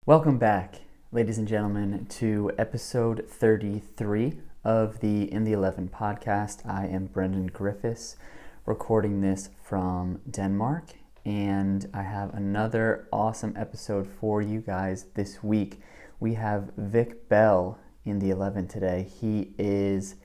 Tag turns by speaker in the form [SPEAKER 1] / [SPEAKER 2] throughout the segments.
[SPEAKER 1] Welcome back, ladies and gentlemen, to episode 33 of the In the 11 podcast. I am Brendan Griffiths, recording this from Denmark, and I have another awesome episode for you guys this week. We have Vick Bell in the 11 today. He is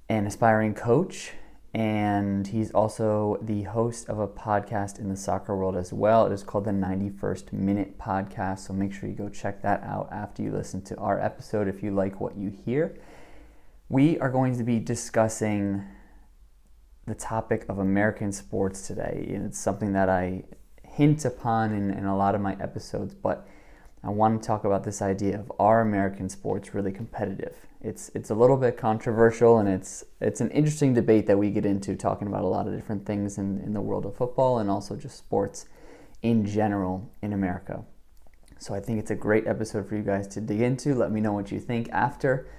[SPEAKER 1] an aspiring coach, and he's also the host of a podcast in the soccer world as well. It is called the 91st Minute Podcast, so make sure you go check that out after you listen to our episode if you like what you hear. We are going to be discussing the topic of American sports today, and it's something that I hint upon in a lot of my episodes, but I want to talk about this idea of, are American sports really competitive? It's a little bit controversial, and it's an interesting debate that we get into, talking about a lot of different things in the world of football and also just sports in general in America. So I think it's a great episode for you guys to dig into. Let me know what you think after.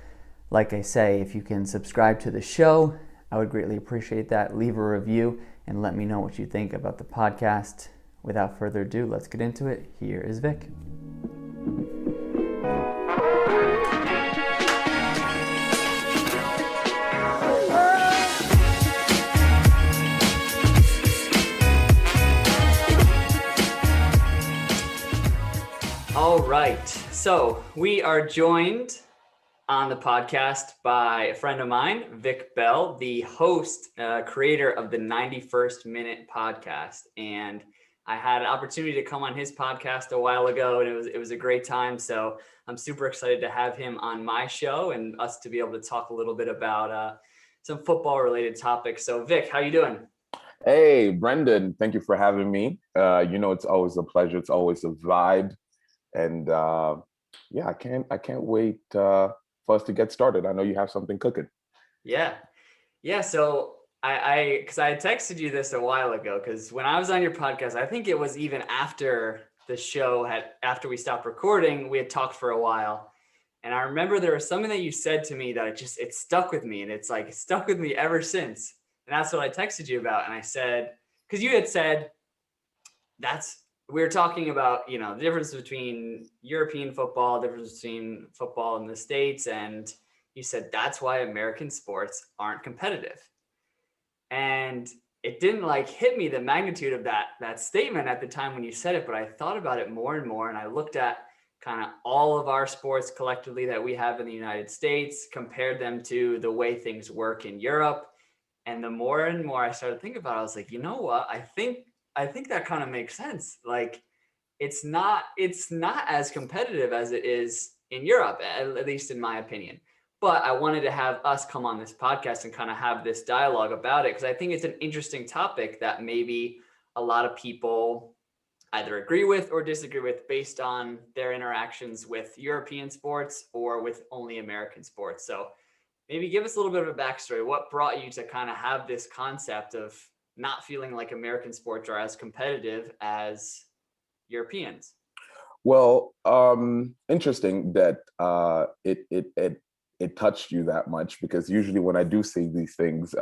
[SPEAKER 1] Like I say, if you can subscribe to the show, I would greatly appreciate that. Leave a review and let me know what you think about the podcast. Without further ado, let's get into it. Here is Vic. All right, so we are joined on the podcast by a friend of mine, Vick Bell, the host, creator of the 91st Minute Podcast. And I had an opportunity to come on his podcast a while ago, and it was a great time. So I'm super excited to have him on my show and us to be able to talk a little bit about some football related topics. So Vic, how you doing?
[SPEAKER 2] Hey, Brendan, thank you for having me. It's always a pleasure. It's always a vibe. And I can't wait for us to get started. I know you have something cooking.
[SPEAKER 1] Yeah. So I had texted you this a while ago, because when I was on your podcast, I think it was even after the show after we stopped recording, we had talked for a while. And I remember there was something that you said to me that it stuck with me, and it's stuck with me ever since. And that's what I texted you about. And I said, because you had said we were talking about, the difference between European football, difference between football in the States. And you said, that's why American sports aren't competitive. And it didn't hit me the magnitude of that statement at the time when you said it, but I thought about it more and more. And I looked at kind of all of our sports collectively that we have in the United States, compared them to the way things work in Europe. And the more and more I started thinking about it, I was like, you know what? I think that kind of makes sense. It's not as competitive as it is in Europe, at least in my opinion. But I wanted to have us come on this podcast and kind of have this dialogue about it, because I think it's an interesting topic that maybe a lot of people either agree with or disagree with based on their interactions with European sports or with only American sports. So maybe give us a little bit of a backstory. What brought you to kind of have this concept of not feeling like American sports are as competitive as Europeans?
[SPEAKER 2] Well, interesting that it touched you that much, because usually when I do say these things,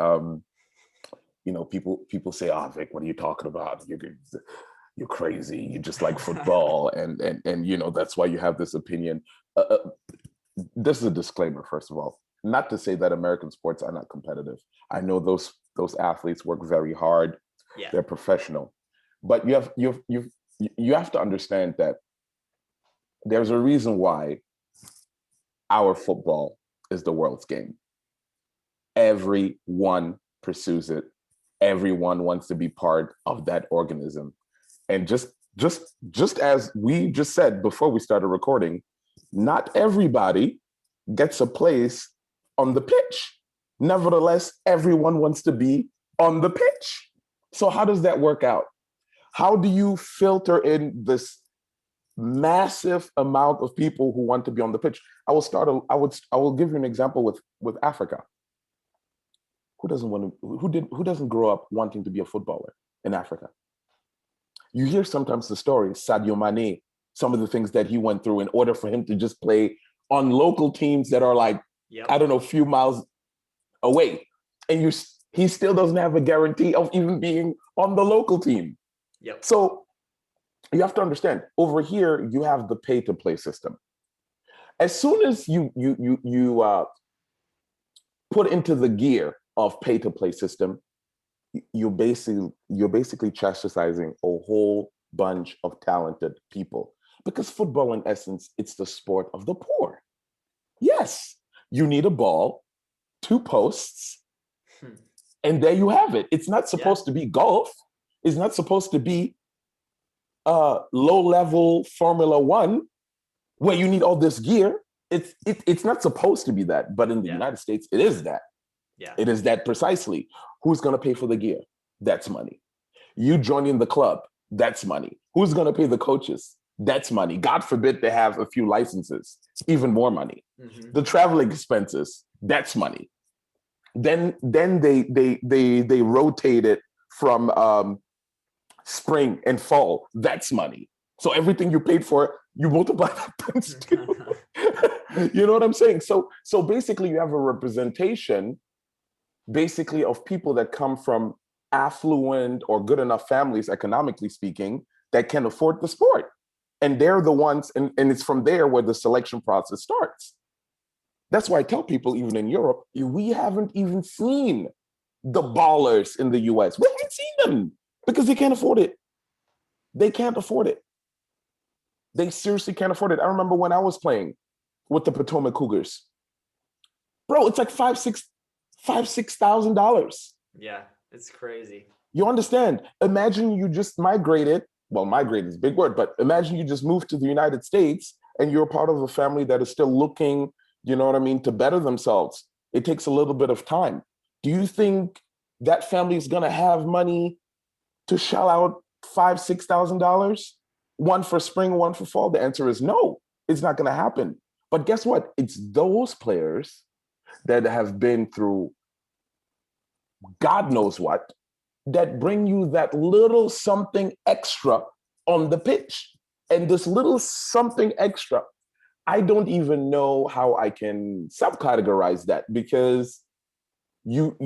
[SPEAKER 2] people say, "Oh, Vic, what are you talking about? You're crazy. You just like football," and that's why you have this opinion. This is a disclaimer, first of all. Not to say that American sports are not competitive. I know those athletes work very hard.
[SPEAKER 1] Yeah.
[SPEAKER 2] They're professional, but you have to understand that there's a reason why our football is the world's game. Everyone pursues it. Everyone wants to be part of that organism. And just as we just said before we started recording, not everybody gets a place on the pitch. Nevertheless, everyone wants to be on the pitch. So how does that work out? How do you filter in this massive amount of people who want to be on the pitch? I will give you an example with Africa. Who doesn't grow up wanting to be a footballer in Africa? You hear sometimes the story, Sadio Mane, some of the things that he went through in order for him to just play on local teams that are a few miles away. And he still doesn't have a guarantee of even being on the local team.
[SPEAKER 1] Yep.
[SPEAKER 2] So you have to understand, over here you have the pay to play system. As soon as you put into the gear of pay to play system, you're basically chastising a whole bunch of talented people, because football in essence, it's the sport of the poor. Yes, you need a ball, two posts,
[SPEAKER 1] Hmm.
[SPEAKER 2] and there you have it. It's not
[SPEAKER 1] Yeah.
[SPEAKER 2] supposed to be golf. It's not supposed to be low level Formula One where you need all this gear. It's not supposed to be that, but in the
[SPEAKER 1] Yeah.
[SPEAKER 2] United States, it is that.
[SPEAKER 1] Yeah.
[SPEAKER 2] It is that precisely. Who's going to pay for the gear? That's money. You joining the club, that's money. Who's going to pay the coaches? That's money. God forbid they have a few licenses, even more money.
[SPEAKER 1] Mm-hmm.
[SPEAKER 2] The traveling expenses, that's money. Then they rotate it from spring and fall. That's money. So everything you paid for, you multiply that times two. You know what I'm saying? So basically, you have a representation, basically, of people that come from affluent or good enough families, economically speaking, that can afford the sport. And they're the ones, and it's from there where the selection process starts. That's why I tell people, even in Europe, we haven't even seen the ballers in the US. We haven't seen them because they can't afford it. They can't afford it. They seriously can't afford it. I remember when I was playing with the Potomac Cougars. Bro, it's like $6,000.
[SPEAKER 1] Yeah, it's crazy.
[SPEAKER 2] You understand? Imagine you just migrated. Well, migrate is a big word, but imagine you just moved to the United States and you're part of a family that is still looking, you know what I mean, to better themselves. It takes a little bit of time. Do you think that family is going to have money to shell out $5,000-6,000, one for spring, one for fall? The answer is no. It's not going to happen. But guess what? It's those players that have been through God knows what, that bring you that little something extra on the pitch. And this little something extra, I don't even know how I can subcategorize that, because you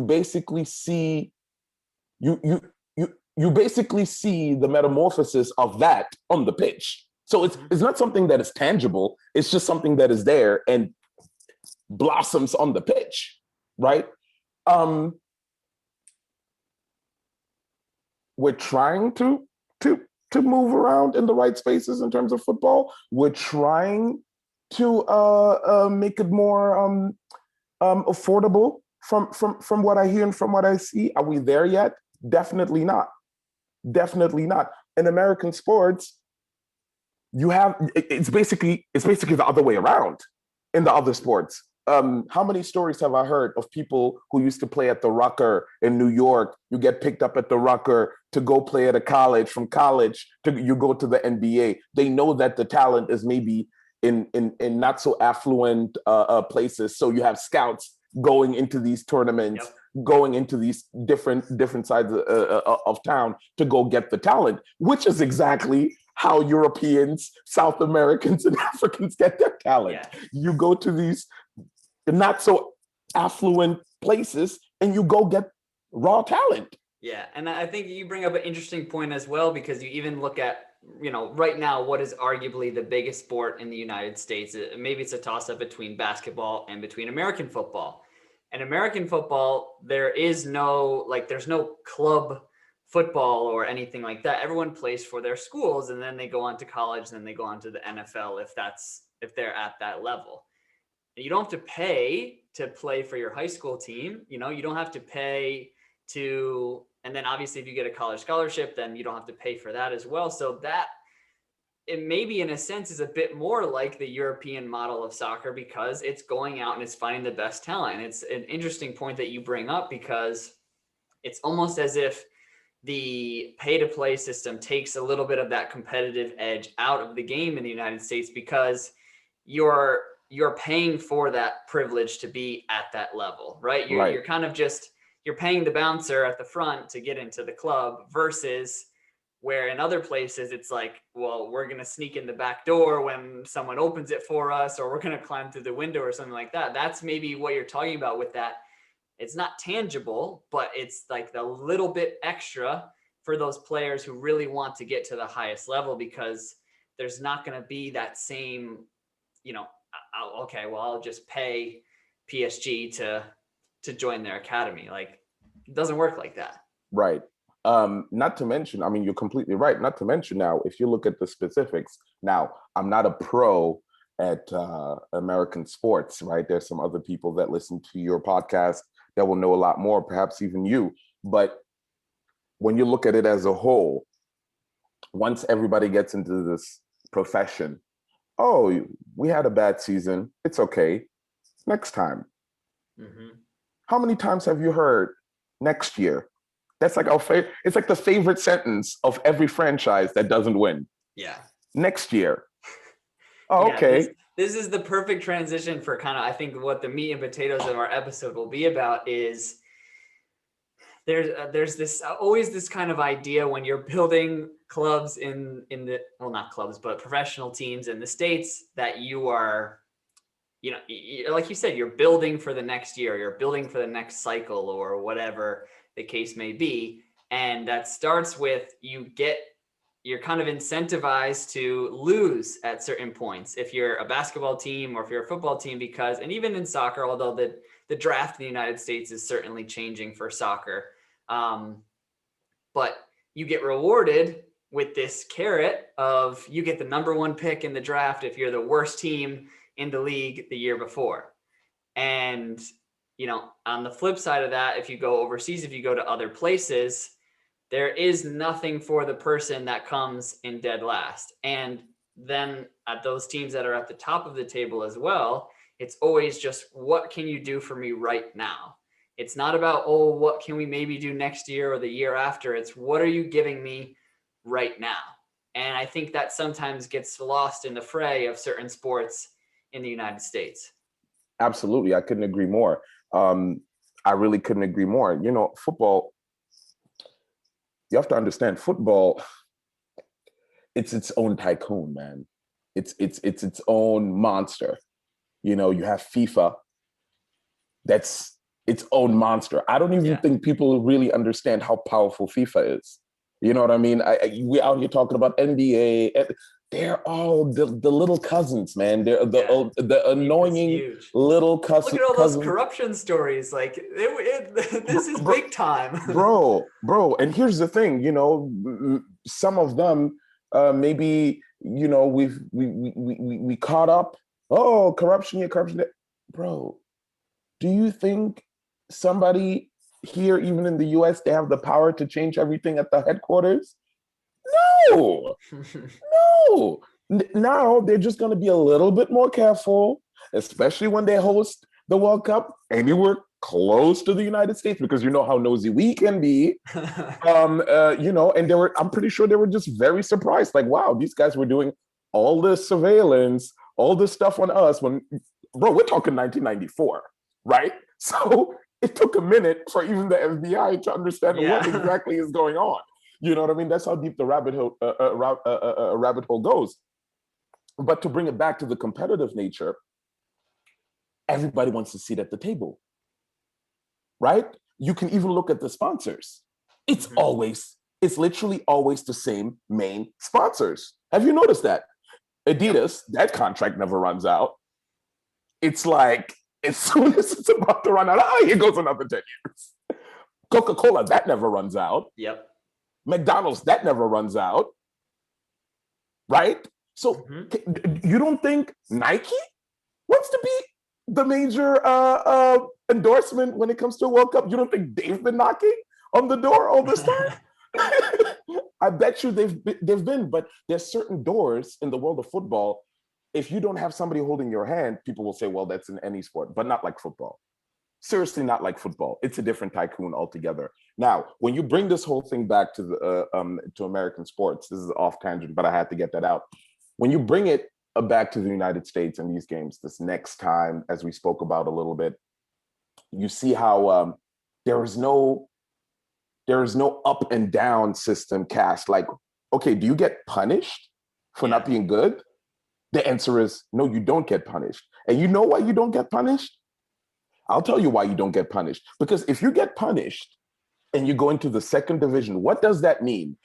[SPEAKER 2] basically see you basically see the metamorphosis of that on the pitch. So it's not something that is tangible. It's just something that is there and blossoms on the pitch, right? Um, we're trying to to move around in the right spaces in terms of football. We're trying to make it more affordable from what I hear and from what I see. Are we there yet? Definitely not. Definitely not. In American sports, you have it's basically the other way around in the other sports. How many stories have I heard of people who used to play at the Rucker in New York? You get picked up at the Rucker to go play at a college. From college to you go to the NBA. They know that the talent is maybe in not so affluent places. So you have scouts going into these tournaments,
[SPEAKER 1] Yep.
[SPEAKER 2] going into these different sides of town to go get the talent, which is exactly how Europeans, South Americans, and Africans get their talent.
[SPEAKER 1] Yeah.
[SPEAKER 2] You go to these not so affluent places and you go get raw talent.
[SPEAKER 1] Yeah, and I think you bring up an interesting point as well, because you even look at, right now, what is arguably the biggest sport in the United States. Maybe it's a toss-up between basketball and between American football. And American football, there's no club football or anything like that. Everyone plays for their schools, and then they go on to college, and then they go on to the NFL if they're at that level. And you don't have to pay to play for your high school team. You don't have to pay and then obviously if you get a college scholarship, then you don't have to pay for that as well. So that it maybe in a sense is a bit more like the European model of soccer, because it's going out and it's finding the best talent. And it's an interesting point that you bring up, because it's almost as if the pay to play system takes a little bit of that competitive edge out of the game in the United States, because you're paying for that privilege to be at that level, right? You're kind of just, you're paying the bouncer at the front to get into the club, versus where in other places it's like, well, we're going to sneak in the back door when someone opens it for us, or we're going to climb through the window or something like that. That's maybe what you're talking about with that. It's not tangible, but it's like the little bit extra for those players who really want to get to the highest level, because there's not going to be that same, I'll just pay PSG to join their academy. Like, it doesn't work like that.
[SPEAKER 2] Right. Not to mention, I mean, you're completely right. Not to mention now, if you look at the specifics, now I'm not a pro at American sports, right? There's some other people that listen to your podcast that will know a lot more, perhaps even you. But when you look at it as a whole, once everybody gets into this profession, oh, we had a bad season. It's okay. Next time. Mm-hmm. How many times have you heard next year? That's like it's like the favorite sentence of every franchise that doesn't win.
[SPEAKER 1] Yeah.
[SPEAKER 2] Next year. Oh, yeah, okay.
[SPEAKER 1] This is the perfect transition for kind of, I think, what the meat and potatoes of our episode will be about is there's this always this kind of idea when you're building clubs in the, well, not clubs, but professional teams in the States, that you are, like you said, you're building for the next year, you're building for the next cycle or whatever the case may be. And that starts with you're kind of incentivized to lose at certain points if you're a basketball team or if you're a football team, because, and even in soccer, although the draft in the United States is certainly changing for soccer, but you get rewarded with this carrot of you get the number one pick in the draft if you're the worst team in the league the year before. And, on the flip side of that, if you go overseas, if you go to other places, there is nothing for the person that comes in dead last. And then at those teams that are at the top of the table as well, it's always just, what can you do for me right now? It's not about, what can we maybe do next year or the year after? It's, what are you giving me right now? And I think that sometimes gets lost in the fray of certain sports in the United States.
[SPEAKER 2] Absolutely. I couldn't agree more. I really couldn't agree more. Football, you have to understand, football, it's its own tycoon, man. It's its own monster. You have FIFA, that's its own monster. I don't even think people really understand how powerful FIFA is. You know what I mean? We're out here talking about NBA. They're all the little cousins, man. They're the annoying little cousins.
[SPEAKER 1] Look at all those corruption stories. Like, this is big time.
[SPEAKER 2] bro. And here's the thing, some of them maybe, we caught up. Oh, corruption. Bro, do you think somebody here, even in the US, they have the power to change everything at the headquarters? No. Now they're just going to be a little bit more careful, especially when they host the World Cup anywhere close to the United States, because you know how nosy we can be. And I'm pretty sure they were just very surprised. Like, wow, these guys were doing all this surveillance, all this stuff on us when, bro, we're talking 1994, right? So it took a minute for even the FBI to understand what exactly is going on. You know what I mean? That's how deep the rabbit hole goes. But to bring it back to the competitive nature, everybody wants to sit at the table, right? You can even look at the sponsors. It's literally always the same main sponsors. Have you noticed that? Adidas, that contract never runs out. It's like, as soon as it's about to run out, here goes another 10 years. Coca-Cola, that never runs out.
[SPEAKER 1] Yep.
[SPEAKER 2] McDonald's, that never runs out. Right? So you don't think Nike wants to be the major endorsement when it comes to a World Cup? You don't think they've been knocking on the door all this time? I bet you they've been, but there's certain doors in the world of football. If you don't have somebody holding your hand, people will say, well, that's in any sport, but not like football. Seriously, not like football. It's a different tycoon altogether. Now, when you bring this whole thing back to the to American sports, this is off tangent, but I had to get that out. When you bring it back to the United States and these games this next time, as we spoke about a little bit, you see how there is no up and down system cast. Like, okay, do you get punished for not being good? The answer is no, you don't get punished. And you know why you don't get punished? I'll tell you why you don't get punished. Because if you get punished and you go into the second division. What does that mean?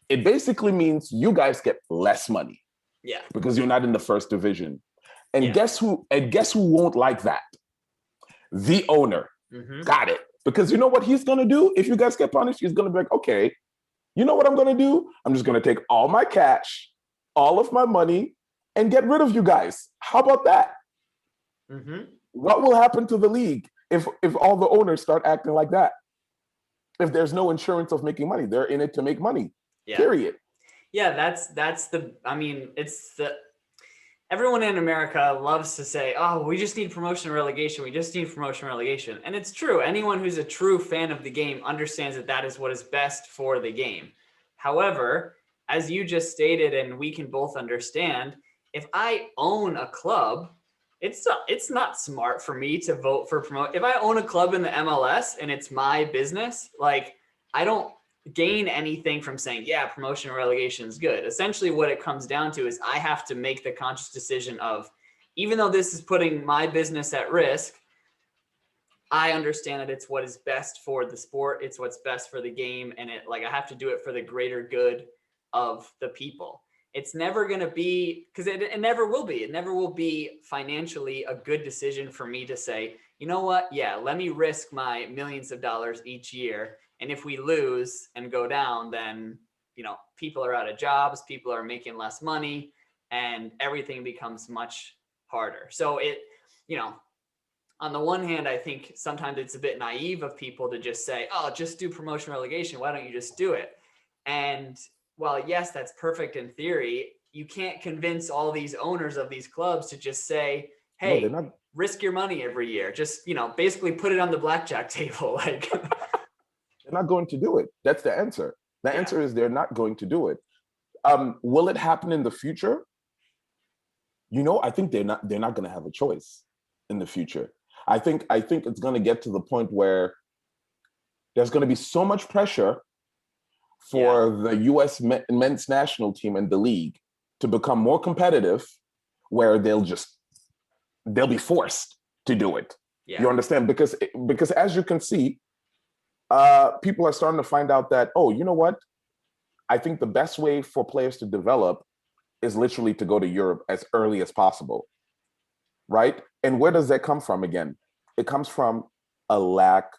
[SPEAKER 2] It basically means you guys get less money.
[SPEAKER 1] Yeah.
[SPEAKER 2] Because you're not in the first division. And
[SPEAKER 1] Yeah.
[SPEAKER 2] guess who won't like that? The owner.
[SPEAKER 1] Mm-hmm.
[SPEAKER 2] Got it. Because you know what he's gonna do if you guys get punished? He's gonna be like, okay, you know what I'm gonna do? I'm just gonna take all my cash, all of my money, and get rid of you guys. How about that?
[SPEAKER 1] Mm-hmm.
[SPEAKER 2] What will happen to the league if all the owners start acting like that? If there's no insurance of making money, they're in it to make money.
[SPEAKER 1] Yeah.
[SPEAKER 2] Period.
[SPEAKER 1] Yeah, that's the, I mean, it's the, everyone in America loves to say, oh, we just need promotion and relegation. We just need promotion and relegation. And it's true. Anyone who's a true fan of the game understands that that is what is best for the game. However, as you just stated, and we can both understand, if I own a club, it's not smart for me to vote for promote. If I own a club in the MLS and it's my business, like, I don't gain anything from saying, yeah, promotion and relegation is good. Essentially what it comes down to is I have to make the conscious decision of, even though this is putting my business at risk, I understand that it's what is best for the sport. It's what's best for the game. And I have to do it for the greater good of the people. It's never going to be, because it never will be. It never will be financially a good decision for me to say, you know what? Yeah, let me risk my millions of dollars each year. And if we lose and go down, then, people are out of jobs, people are making less money, and everything becomes much harder. So on the one hand, I think sometimes it's a bit naive of people to just say, oh, just do promotion relegation. Why don't you just do it? And while, yes, that's perfect in theory, you can't convince all these owners of these clubs to just say, hey,
[SPEAKER 2] No,
[SPEAKER 1] risk your money every year. Just, basically put it on the blackjack table. Like,
[SPEAKER 2] they're not going to do it. That's the answer. The answer is they're not going to do it. Will it happen in the future? I think they're not going to have a choice in the future. I think it's going to get to the point where there's going to be so much pressure for the U.S. men's national team and the league to become more competitive, where they'll be forced to do it. Yeah. You understand? Because as you can see, people are starting to find out that, oh, you know what? I think the best way for players to develop is literally to go to Europe as early as possible, right? And where does that come from again? It comes from a lack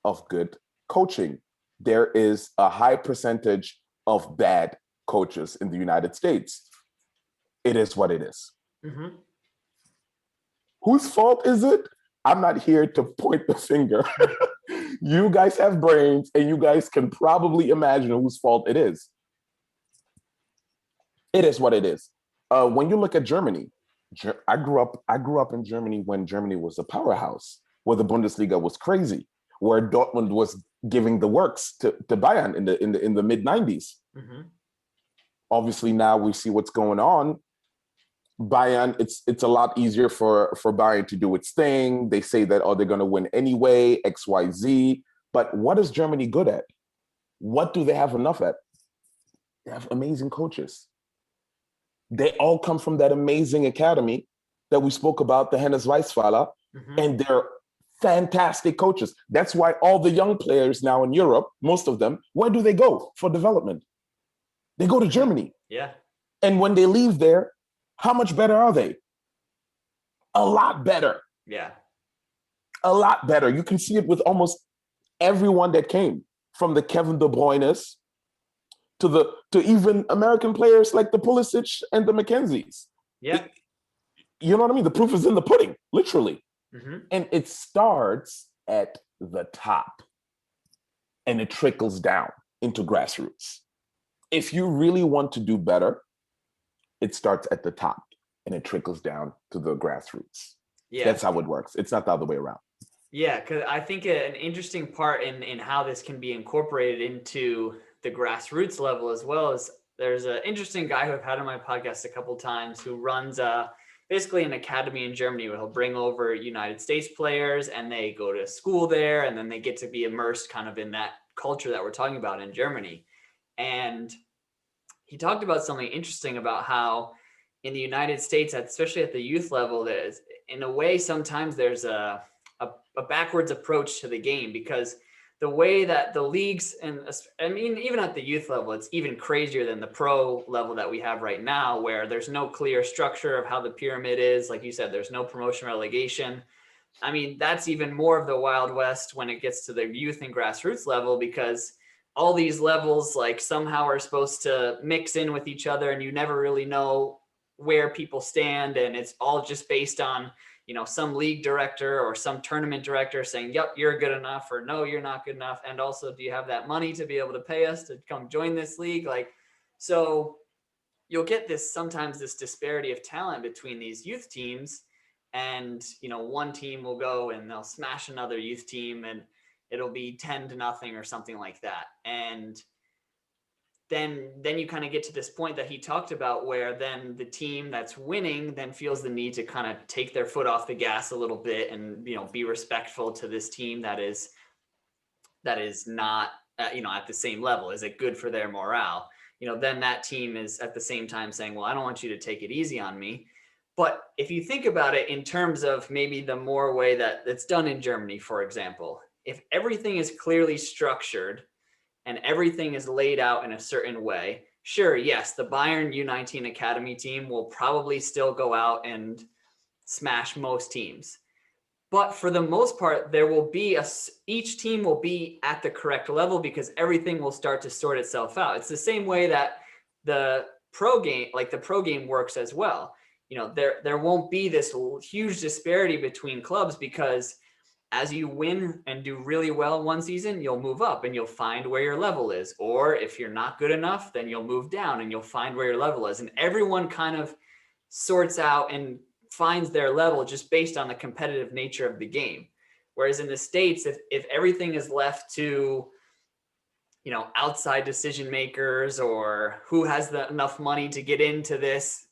[SPEAKER 2] of good coaching. There is a high percentage of bad coaches in the United States. It is what it is. Mm-hmm. Whose fault is it? I'm not here to point the finger. You guys have brains, and you guys can probably imagine whose fault it is. It is what it is. When you look at Germany, I grew up in Germany when Germany was a powerhouse, where the Bundesliga was crazy, where Dortmund was giving the works to Bayern in the mid 90s. Mm-hmm. Obviously, now we see what's going on. Bayern, it's a lot easier for Bayern to do its thing. They say that, they're going to win anyway, XYZ. But what is Germany good at? What do they have enough at? They have amazing coaches. They all come from that amazing academy that we spoke about, the Hennes Weisweiler, mm-hmm. and they're fantastic coaches. That's why all the young players now in Europe, most of them, where do they go for development? They go to Germany.
[SPEAKER 1] Yeah.
[SPEAKER 2] And when they leave there, how much better are they? A lot better.
[SPEAKER 1] Yeah.
[SPEAKER 2] A lot better. You can see it with almost everyone that came, from the Kevin De Bruynes to even American players like the Pulisic and the McKenzies.
[SPEAKER 1] Yeah.
[SPEAKER 2] You know what I mean? The proof is in the pudding, literally. Mm-hmm. And it starts at the top and it trickles down into grassroots. If you really want to do better, it starts at the top and it trickles down to the grassroots. Yeah. That's how it works. It's not the other way around.
[SPEAKER 1] Yeah, because I think an interesting part in how this can be incorporated into the grassroots level as well is there's an interesting guy who I've had on my podcast a couple of times who runs basically an academy in Germany where he'll bring over United States players and they go to school there and then they get to be immersed kind of in that culture that we're talking about in Germany. And he talked about something interesting about how in the United States, especially at the youth level, there's, in a way, sometimes there's a backwards approach to the game because the way that the leagues, and I mean, even at the youth level, it's even crazier than the pro level that we have right now, where there's no clear structure of how the pyramid is. Like you said, there's no promotion relegation. I mean, that's even more of the Wild West when it gets to the youth and grassroots level, because all these levels like somehow are supposed to mix in with each other, and you never really know where people stand. And it's all just based on, some league director or some tournament director saying, yep, you're good enough, or no, you're not good enough. And also, do you have that money to be able to pay us to come join this league? So you'll get sometimes this disparity of talent between these youth teams. And, one team will go and they'll smash another youth team, and it'll be 10-0 or something like that. And then you kind of get to this point that he talked about, where then the team that's winning then feels the need to kind of take their foot off the gas a little bit and, be respectful to this team that is not, at the same level. Is it good for their morale? Then that team is at the same time saying, well, I don't want you to take it easy on me. But if you think about it in terms of maybe the more way that it's done in Germany, for example, if everything is clearly structured and everything is laid out in a certain way, sure, yes, the Bayern U19 Academy team will probably still go out and smash most teams. But for the most part, there will be each team will be at the correct level, because everything will start to sort itself out. It's the same way that the pro game works as well. There won't be this huge disparity between clubs, because as you win and do really well one season, you'll move up and you'll find where your level is. Or if you're not good enough, then you'll move down and you'll find where your level is. And everyone kind of sorts out and finds their level just based on the competitive nature of the game. Whereas in the States, if everything is left to, outside decision makers, or who has enough money to get into this,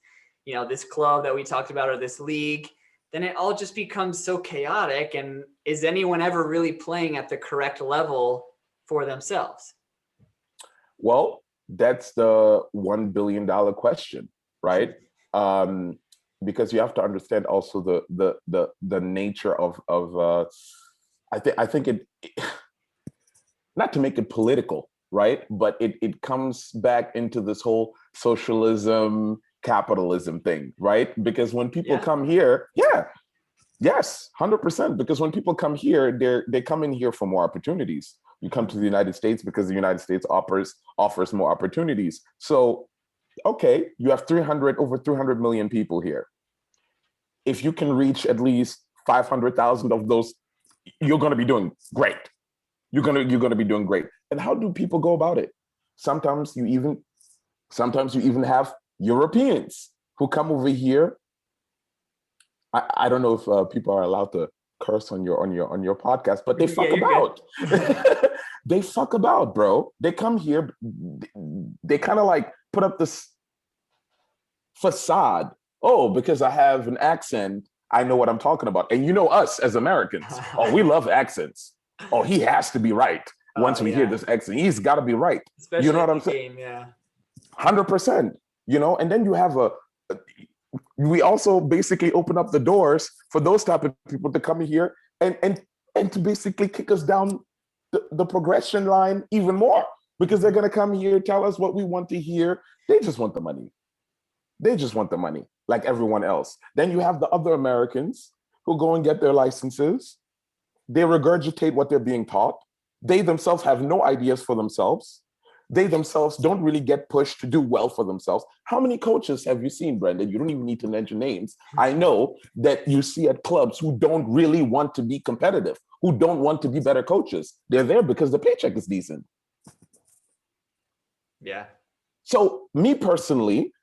[SPEAKER 1] this club that we talked about, or this league, then it all just becomes so chaotic. And is anyone ever really playing at the correct level for themselves?
[SPEAKER 2] Well, that's the $1 billion question, right? Because you have to understand also the nature of I think it, not to make it political, right? But it comes back into this whole socialism, capitalism thing, right? Because when people come here, yes, 100%. Because when people come here, they come in here for more opportunities. You come to the United States because the United States offers more opportunities. So, okay, you have over 300 million people here. If you can reach at least 500,000 of those, you're going to be doing great. You're going to be doing great. And how do people go about it? Sometimes you even have Europeans who come over here. I don't know if people are allowed to curse on your podcast, but they fuck about. They fuck about, bro. They come here. They kind of like put up this facade. Oh, because I have an accent, I know what I'm talking about. And us as Americans, oh, we love accents. Oh, he has to be right. Once we hear this accent, he's got to be right.
[SPEAKER 1] Especially
[SPEAKER 2] you know what I'm saying?
[SPEAKER 1] Game, yeah.
[SPEAKER 2] 100%. And then you have we also basically open up the doors for those type of people to come here and to basically kick us down the progression line even more, because they're going to come here, tell us what we want to hear. They just want the money. Like everyone else. Then you have the other Americans who go and get their licenses. They regurgitate what they're being taught. They themselves have no ideas for themselves. They themselves don't really get pushed to do well for themselves. How many coaches have you seen, Brendan? You don't even need to mention names. I know that you see at clubs who don't really want to be competitive, who don't want to be better coaches. They're there because the paycheck is decent.
[SPEAKER 1] Yeah.
[SPEAKER 2] So me personally,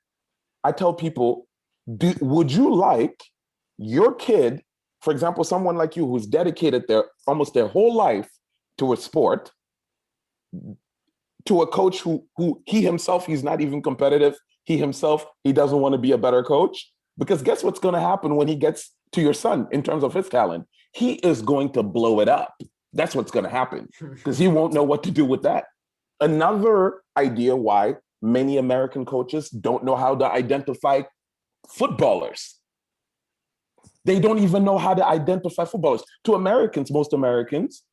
[SPEAKER 2] I tell people, would you like your kid, for example, someone like you who's dedicated almost their whole life to a sport, to a coach who he himself, he's not even competitive. He doesn't want to be a better coach? Because guess what's going to happen when he gets to your son in terms of his talent? He is going to blow it up. That's what's going to happen, because he won't know what to do with that. Another idea why many American coaches don't know how to identify footballers. They don't even know how to identify footballers. To Americans, most Americans,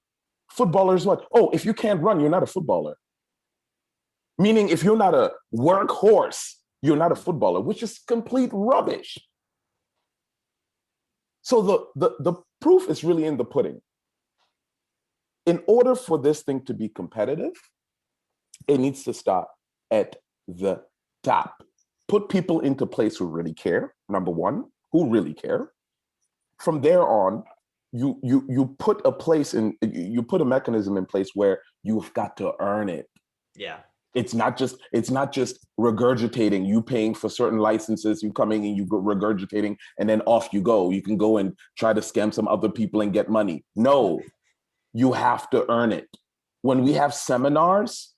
[SPEAKER 2] Footballers, what? Oh, if you can't run, you're not a footballer. Meaning, if you're not a workhorse, you're not a footballer, which is complete rubbish. So the proof is really in the pudding. In order for this thing to be competitive, it needs to start at the top. Put people into place who really care, number one, who really care. From there on, you put you put a mechanism in place where you've got to earn it.
[SPEAKER 1] Yeah.
[SPEAKER 2] It's not just regurgitating, you paying for certain licenses, you coming and you go regurgitating, and then off you go. You can go and try to scam some other people and get money. No, you have to earn it. When we have seminars,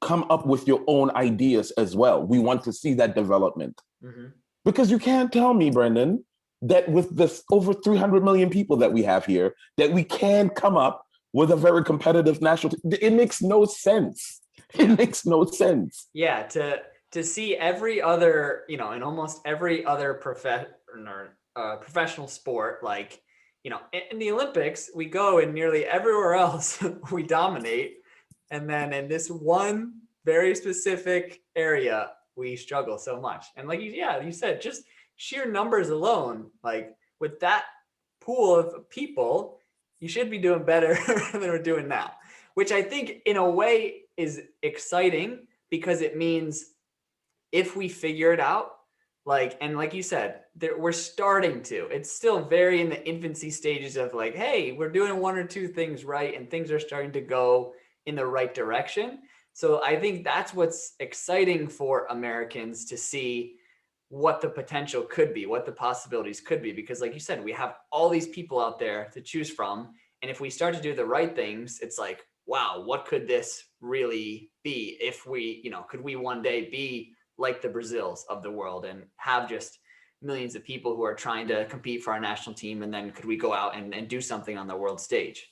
[SPEAKER 2] come up with your own ideas as well. We want to see that development. Mm-hmm. Because you can't tell me, Brendan, that with this over 300 million people that we have here, that we can come up with a very competitive national team. It makes no sense. It makes no sense.
[SPEAKER 1] Yeah, to see every other, in almost every other professional sport, like, in the Olympics, we go and nearly everywhere else we dominate. And then in this one very specific area, we struggle so much. And like, you said, just sheer numbers alone, like with that pool of people, you should be doing better than we're doing now, which I think in a way is exciting because it means if we figure it out, and like you said, we're starting to, it's still very in the infancy stages of like, hey, we're doing one or two things right and things are starting to go in the right direction. So I think that's what's exciting for Americans to see what the potential could be, what the possibilities could be, because like you said, we have all these people out there to choose from. And if we start to do the right things, it's like, wow, what could this really be if we, could we one day be like the Brazils of the world and have just millions of people who are trying to compete for our national team? And then could we go out and do something on the world stage?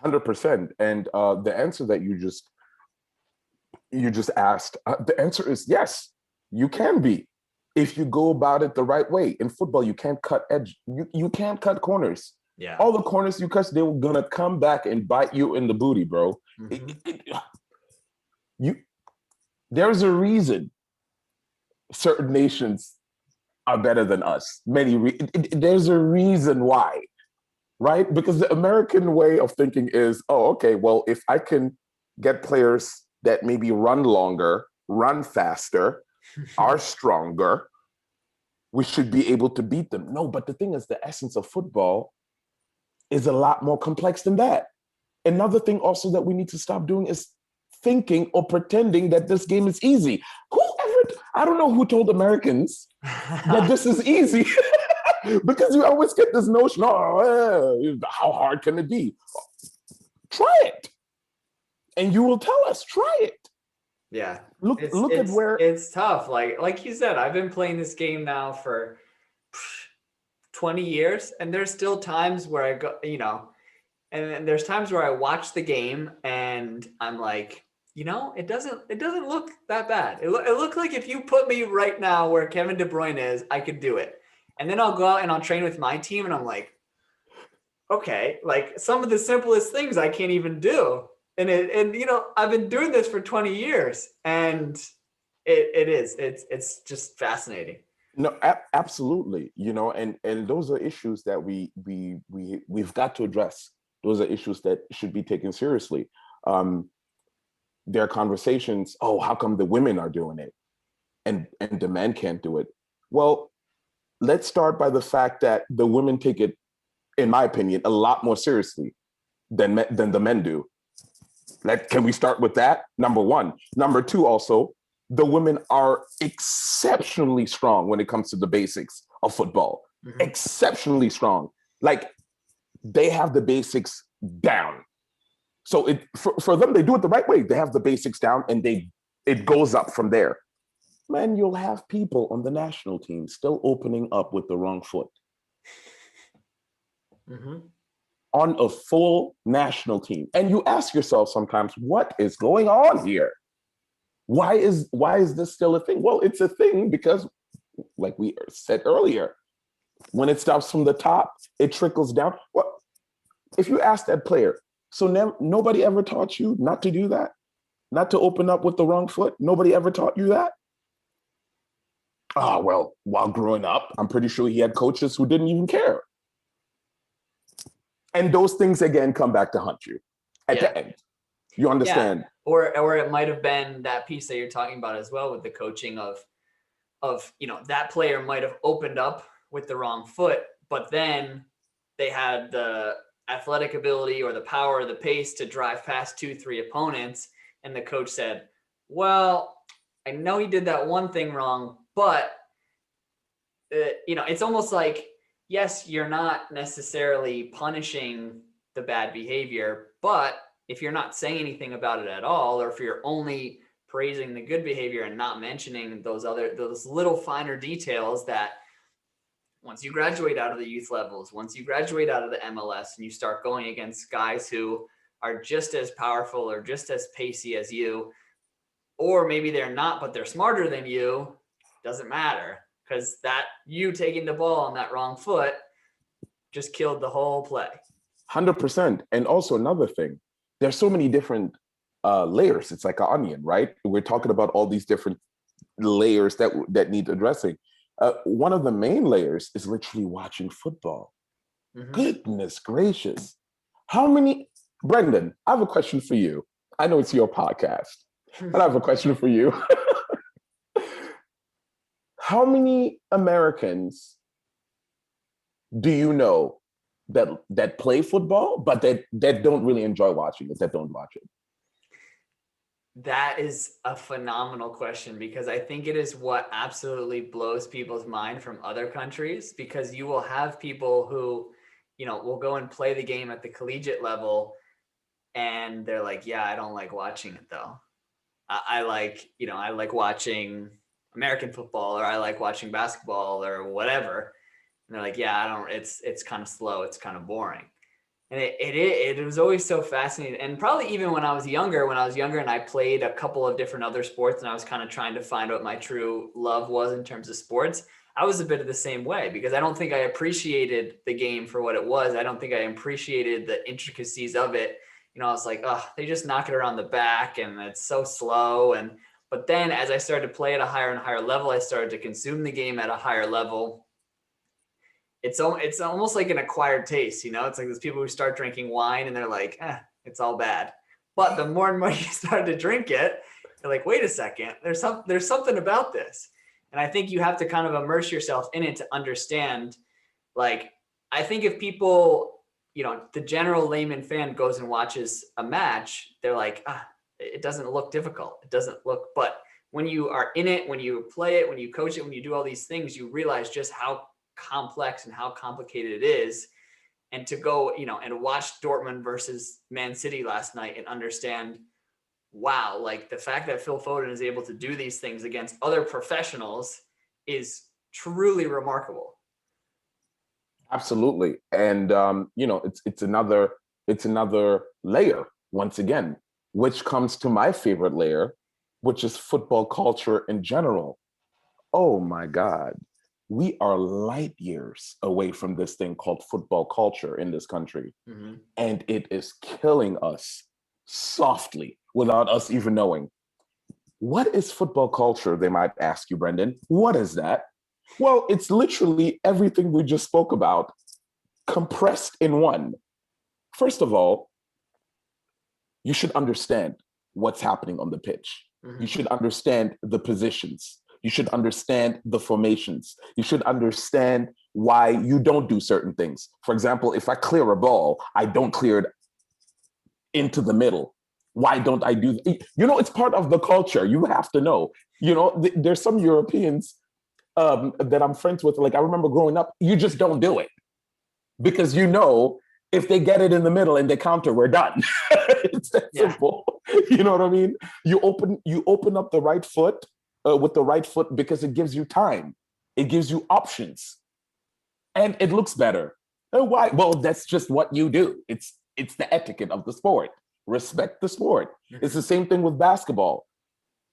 [SPEAKER 2] 100%. And the answer that you just asked, the answer is yes, you can be. If you go about it the right way. In football, you can't cut edge. You can't cut corners.
[SPEAKER 1] Yeah.
[SPEAKER 2] All the corners you cut, they were gonna come back and bite you in the booty, bro. Mm-hmm. There's a reason certain nations are better than us. There's a reason why, right? Because the American way of thinking is, oh, okay, well, if I can get players that maybe run longer, run faster, are stronger, we should be able to beat them. No, but the thing is, the essence of football is a lot more complex than that. Another thing also that we need to stop doing is thinking or pretending that this game is easy. I don't know who told Americans that this is easy. Because you always get this notion, how hard can it be? Try it. And you will tell us, try it.
[SPEAKER 1] Yeah.
[SPEAKER 2] Look at where
[SPEAKER 1] it's tough. Like you said, I've been playing this game now for 20 years, and there's still times where I go, and there's times where I watch the game and I'm like, it doesn't look that bad. It looked like if you put me right now where Kevin De Bruyne is, I could do it. And then I'll go out and I'll train with my team and I'm like, okay, like some of the simplest things I can't even do. And I've been doing this for 20 years and it's just fascinating.
[SPEAKER 2] No, absolutely. And those are issues that we've got to address. Those are issues that should be taken seriously. There are conversations, oh, how come the women are doing it and the men can't do it? Well, let's start by the fact that the women take it, in my opinion, a lot more seriously than the men do. Can we start with that? Number one. Number two, also, the women are exceptionally strong when it comes to the basics of football. Mm-hmm. Exceptionally strong. Like, they have the basics down. So for them, they do it the right way. They have the basics down and it goes up from there. Man, you'll have people on the national team still opening up with the wrong foot. Mm-hmm. On a full national team. And you ask yourself sometimes, what is going on here? Why is this still a thing? Well, it's a thing because, like we said earlier, when it starts from the top, it trickles down. Well, if you ask that player, So nobody ever taught you not to do that, not to open up with the wrong foot. Nobody ever taught you that. Ah, well, while growing up, I'm pretty sure he had coaches who didn't even care. And those things again come back to haunt you at the end. You understand?
[SPEAKER 1] Yeah. Or it might have been that piece that you're talking about as well with the coaching of that player might have opened up with the wrong foot, but then they had the athletic ability or the power or the pace to drive past 2-3 opponents. And the coach said, well, I know he did that one thing wrong, but it's almost like, yes, you're not necessarily punishing the bad behavior, but if you're not saying anything about it at all, or if you're only praising the good behavior and not mentioning those little finer details that once you graduate out of the youth levels, once you graduate out of the MLS and you start going against guys who are just as powerful or just as pacey as you, or maybe they're not, but they're smarter than you, doesn't matter, because that you taking the ball on that wrong foot just killed the whole play.
[SPEAKER 2] 100%. And also another thing, there's so many different layers. It's like an onion, right? We're talking about all these different layers that need addressing. One of the main layers is literally watching football. Mm-hmm. Goodness gracious. Brendan, I have a question for you. I know it's your podcast, but I have a question for you. How many Americans do you know that play football, but that don't really enjoy watching it, that don't watch it?
[SPEAKER 1] That is a phenomenal question, because I think it is what absolutely blows people's mind from other countries, because you will have people who, will go and play the game at the collegiate level and they're like, yeah, I don't like watching it though. I like watching American football, or I like watching basketball or whatever. And they're like, yeah, it's kind of slow. It's kind of boring. And it was always so fascinating. And probably even when I was younger and I played a couple of different other sports and I was kind of trying to find what my true love was in terms of sports, I was a bit of the same way, because I don't think I appreciated the game for what it was. I don't think I appreciated the intricacies of it. I was like, oh, they just knock it around the back and it's so slow. But then as I started to play at a higher and higher level, I started to consume the game at a higher level. It's almost like an acquired taste, It's like those people who start drinking wine and they're like, it's all bad. But the more and more you start to drink it, you're like, wait a second, there's something about this. And I think you have to kind of immerse yourself in it to understand. Like, I think if people, the general layman fan goes and watches a match, they're like, it doesn't look difficult. It doesn't look, but when you are in it, when you play it, when you coach it, when you do all these things, you realize just how complex and how complicated it is. And to go, and watch Dortmund versus Man City last night and understand, wow, like the fact that Phil Foden is able to do these things against other professionals is truly remarkable.
[SPEAKER 2] Absolutely. And it's another layer once again, which comes to my favorite layer, which is football culture in general. Oh my God. We are light years away from this thing called football culture in this country. Mm-hmm. And it is killing us softly without us even knowing. What is football culture? They might ask you, Brendan. What is that? Well, it's literally everything we just spoke about compressed in one. First of all, you should understand what's happening on the pitch. Mm-hmm. You should understand the positions. You should understand the formations. You should understand why you don't do certain things. For example, if I clear a ball, I don't clear it into the middle. Why don't I do that? It's part of the culture. You have to know. There's some Europeans that I'm friends with. Like, I remember growing up, you just don't do it. Because if they get it in the middle and they counter, we're done. It's that simple. You know what I mean? You open up the right foot with the right foot because it gives you time. It gives you options. And it looks better. Why? Well, that's just what you do. It's the etiquette of the sport. Respect the sport. Mm-hmm. It's the same thing with basketball.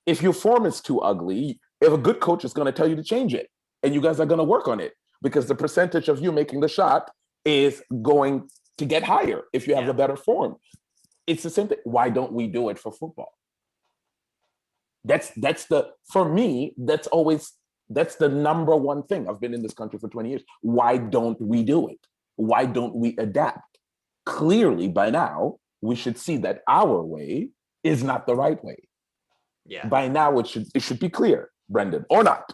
[SPEAKER 2] If your form is too ugly, if a good coach is going to tell you to change it, and you guys are going to work on it, because the percentage of you making the shot is going to get higher if you have a better form. It's the same thing. Why don't we do it for football? For me, that's the number one thing. I've been in this country for 20 years. Why don't we do it? Why don't we adapt? Clearly, by now, we should see that our way is not the right way.
[SPEAKER 1] Yeah.
[SPEAKER 2] By now, it should be clear, Brendan, or not.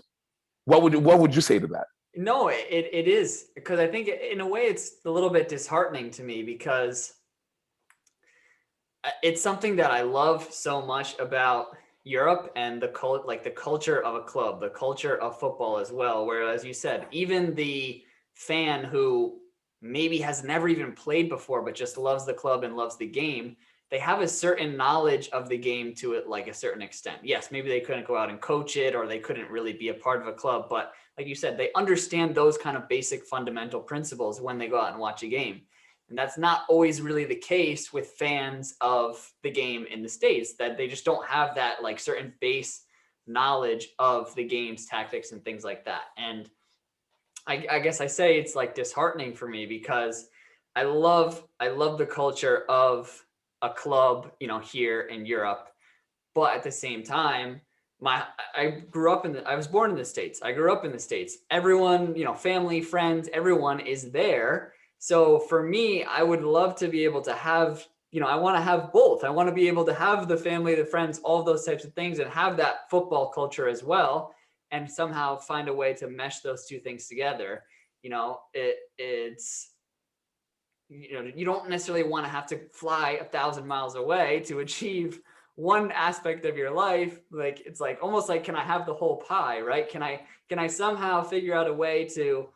[SPEAKER 2] What would you say to that?
[SPEAKER 1] No, it is, because I think in a way it's a little bit disheartening to me, because it's something that I love so much about Europe and the culture of a club, the culture of football as well. Whereas you said, even the fan who maybe has never even played before, but just loves the club and loves the game, they have a certain knowledge of the game to it, like a certain extent. Yes, maybe they couldn't go out and coach it, or they couldn't really be a part of a club, but like you said, they understand those kind of basic fundamental principles when they go out and watch a game. And that's not always really the case with fans of the game in the States, that they just don't have that like certain base knowledge of the game's tactics and things like that. And I guess I say it's like disheartening for me, because I love the culture of a club, here in Europe. But at the same time, I was born in the States. I grew up in the States. Everyone, family, friends, everyone is there. So for me, I would love to be able to have, I want to have both. I want to be able to have the family, the friends, all of those types of things, and have that football culture as well, and somehow find a way to mesh those two things together. It's you don't necessarily want to have to fly 1,000 miles away to achieve one aspect of your life. Like, it's like almost like, can I have the whole pie, right? Can I somehow figure out a way to,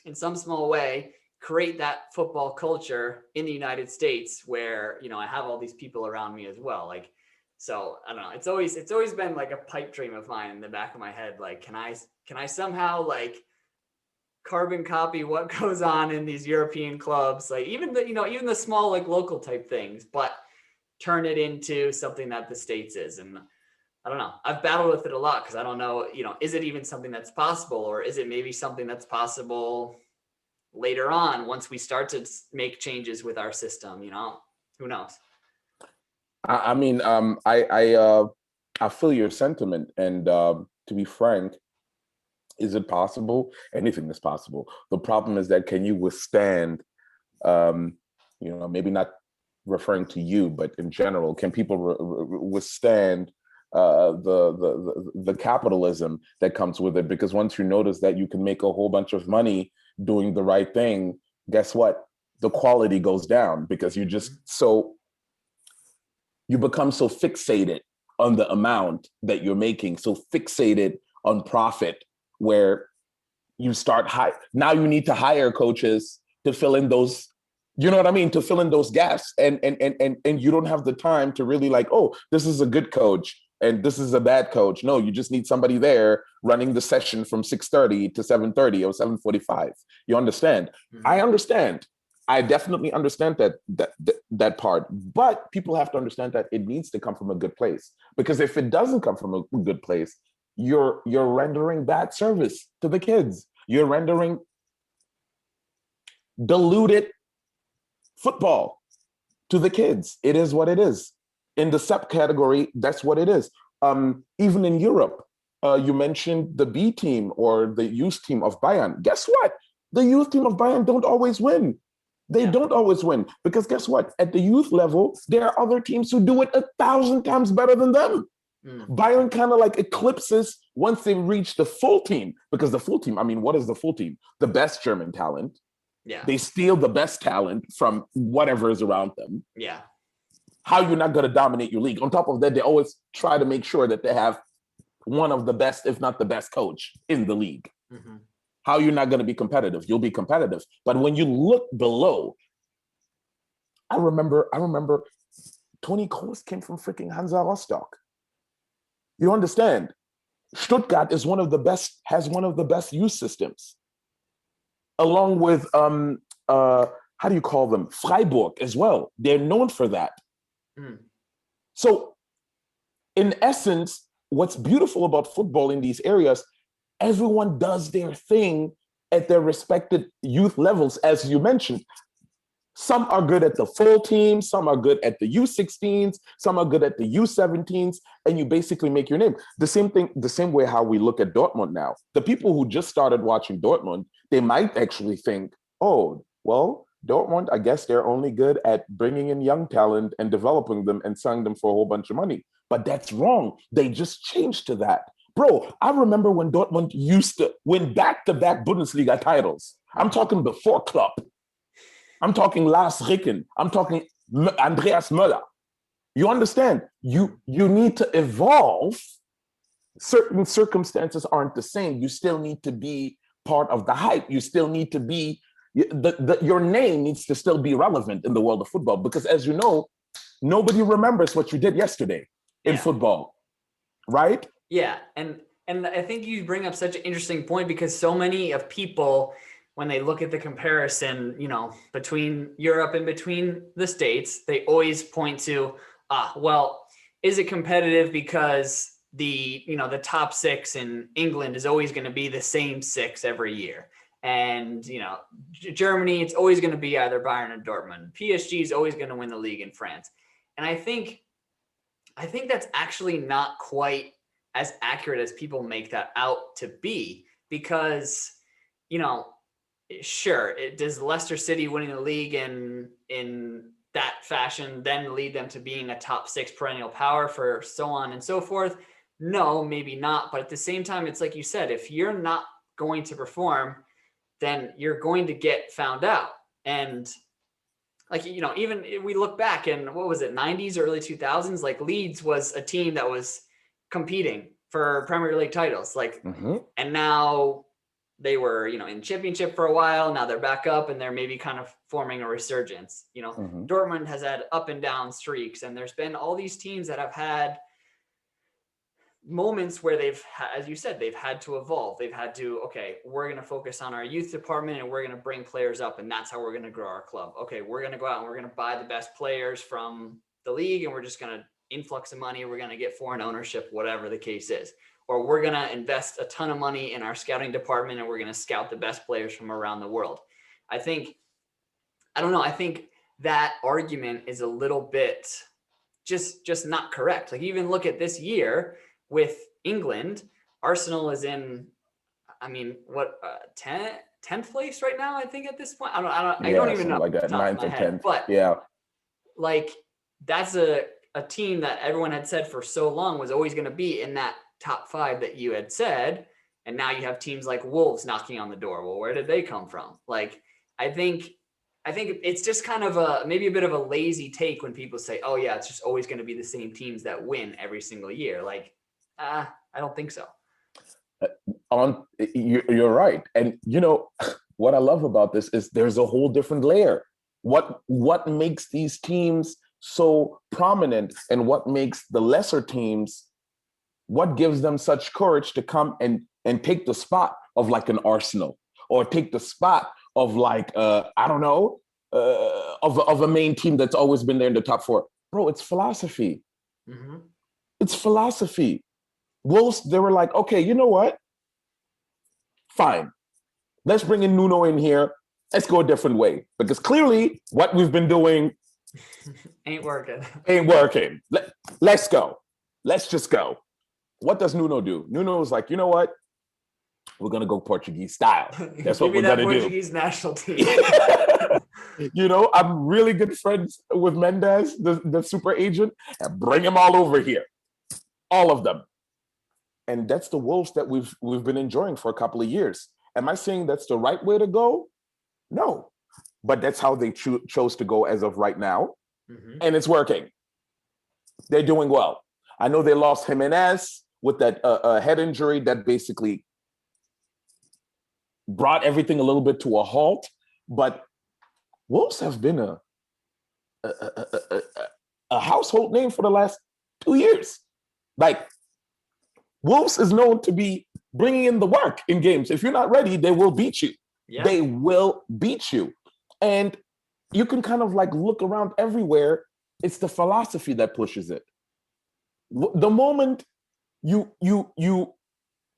[SPEAKER 1] in some small way, create that football culture in the United States where, I have all these people around me as well. Like, so I don't know. It's always been like a pipe dream of mine in the back of my head. Like, can I somehow like carbon copy what goes on in these European clubs, like even the small like local type things, but turn it into something that the States is. And I don't know. I've battled with it a lot, because I don't know, is it even something that's possible, or is it maybe something that's possible later on once we start to make changes with our system? Who knows?
[SPEAKER 2] I mean, I feel your sentiment, and to be frank, is it possible? Anything is possible. The problem is that, can you withstand, maybe not referring to you, but in general, can people withstand the capitalism that comes with it? Because once you notice that you can make a whole bunch of money doing the right thing, guess what? The quality goes down, because you become so fixated on the amount that you're making, so fixated on profit, where you start now you need to hire coaches to fill in those, to fill in those gaps, and you don't have the time to really like, oh, this is a good coach and this is a bad coach. No, you just need somebody there running the session from 6:30 to 7:30 or 7:45. You understand? Mm-hmm. I understand. I definitely understand that part, but people have to understand that it needs to come from a good place, because if it doesn't come from a good place, you're rendering bad service to the kids. You're rendering diluted football to the kids. It is what it is. In the subcategory, that's what it is. Even in Europe, you mentioned the B team or the youth team of Bayern. Guess what? The youth team of Bayern don't always win. They don't always win, because guess what? At the youth level, there are other teams who do it 1,000 times better than them. Bayern kind of like eclipses once they reach the full team, because the full team, I mean, what is the full team? The best German talent.
[SPEAKER 1] Yeah.
[SPEAKER 2] They steal the best talent from whatever is around them.
[SPEAKER 1] Yeah.
[SPEAKER 2] How you're not going to dominate your league. On top of that, they always try to make sure that they have one of the best, if not the best coach in the league. Mm-hmm. How you're not going to be competitive? You'll be competitive. But when you look below, I remember Tony Kroos came from freaking Hansa Rostock. You understand? Stuttgart is has one of the best youth systems, along with how do you call them? Freiburg as well. They're known for that. So, in essence, what's beautiful about football in these areas, everyone does their thing at their respected youth levels, as you mentioned. Some are good at the full team, some are good at the U16s, some are good at the U17s, and you basically make your name. The same thing, the same way how we look at Dortmund now. The people who just started watching Dortmund, they might actually think, oh, well, Dortmund, I guess they're only good at bringing in young talent and developing them and selling them for a whole bunch of money. But that's wrong. They just changed to that. Bro, I remember when Dortmund used to win back-to-back Bundesliga titles. I'm talking before Klopp. I'm talking Lars Ricken. I'm talking Andreas Möller. You understand? You need to evolve. Certain circumstances aren't the same. You still need to be part of the hype. You still need to be, your name needs to still be relevant in the world of football. Because as you know, nobody remembers what you did yesterday in football, right?
[SPEAKER 1] Yeah, and I think you bring up such an interesting point because so many of people, when they look at the comparison, between Europe and between the States, they always point to, well, is it competitive because the top six in England is always going to be the same six every year. And, Germany, it's always going to be either Bayern or Dortmund. PSG is always going to win the league in France. And I think that's actually not quite as accurate as people make that out to be because, sure, does Leicester City winning the league in that fashion then lead them to being a top six perennial power for so on and so forth? No, maybe not. But at the same time, it's like you said, if you're not going to perform, then you're going to get found out. And even if we look back in, what was it, 90s, early 2000s, like Leeds was a team that was competing for Premier League titles. And now they were, in championship for a while. Now they're back up and they're maybe kind of forming a resurgence. Dortmund has had up and down streaks, and there's been all these teams that have had moments where they've, as you said, they've had to evolve. They've had to, okay, we're going to focus on our youth department and we're going to bring players up, and that's how we're going to grow our club. Okay, we're going to go out and we're going to buy the best players from the league, and we're just going to influx of money. We're going to get foreign ownership, whatever the case is. Or we're going to invest a ton of money in our scouting department and we're going to scout the best players from around the world. I think that argument is a little bit just not correct. Like, even look at this year with England. Arsenal is in, 10th place right now, I think, at this point. I don't even know.
[SPEAKER 2] Like that, 9th or 10th.
[SPEAKER 1] But that's a team that everyone had said for so long was always going to be in that top five that you had said. And now you have teams like Wolves knocking on the door. Well, where did they come from? I think it's just kind of maybe a bit of a lazy take when people say, oh yeah, it's just always going to be the same teams that win every single year. I don't think so.
[SPEAKER 2] You're right. And what I love about this is there's a whole different layer. What makes these teams so prominent, and what makes the lesser teams, what gives them such courage to come and take the spot of like an Arsenal, or take the spot of of a main team that's always been there in the top four? Bro, it's philosophy. Mm-hmm. It's philosophy. Wolves, they were like, okay, you know what? Fine. Let's bring in Nuno in here. Let's go a different way. Because clearly what we've been doing
[SPEAKER 1] ain't working.
[SPEAKER 2] Let's go. Let's just go. What does Nuno do? Nuno is like, you know what? We're going to go Portuguese style. That's what we're going to do.
[SPEAKER 1] Portuguese national team.
[SPEAKER 2] I'm really good friends with Mendes, the super agent, and bring him all over here. All of them. And that's the Wolves that we've been enjoying for a couple of years. Am I saying that's the right way to go? No. But that's how they chose to go as of right now. Mm-hmm. And it's working. They're doing well. I know they lost Jimenez with that head injury that basically brought everything a little bit to a halt. But Wolves have been a household name for the last 2 years. Wolves is known to be bringing in the work in games. If you're not ready, they will beat you. Yeah. They will beat you. And you can kind of look around everywhere. It's the philosophy that pushes it. The moment you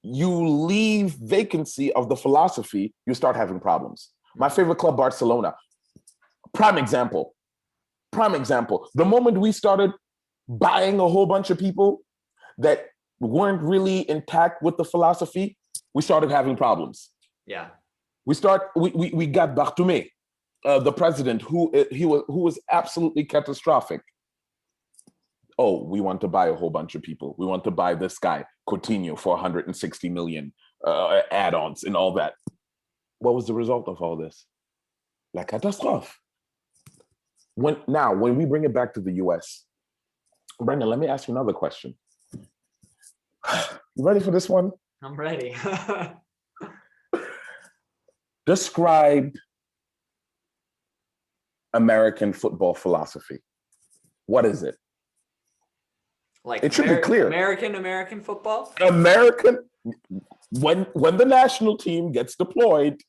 [SPEAKER 2] leave vacancy of the philosophy, you start having problems. My favorite club, Barcelona, Prime example. Prime example. The moment we started buying a whole bunch of people that weren't really intact with the philosophy, we started having problems.
[SPEAKER 1] Yeah.
[SPEAKER 2] We got Bartoumé, the president, who was absolutely catastrophic. Oh, we want to buy a whole bunch of people. We want to buy this guy, Coutinho, for 160 million add-ons and all that. What was the result of all this? La catastrophe. When we bring it back to the US, Brendan, let me ask you another question. You ready for this one?
[SPEAKER 1] I'm ready.
[SPEAKER 2] Describe American football philosophy. What is it?
[SPEAKER 1] Like
[SPEAKER 2] it should be clear.
[SPEAKER 1] American football?
[SPEAKER 2] American, when the national team gets deployed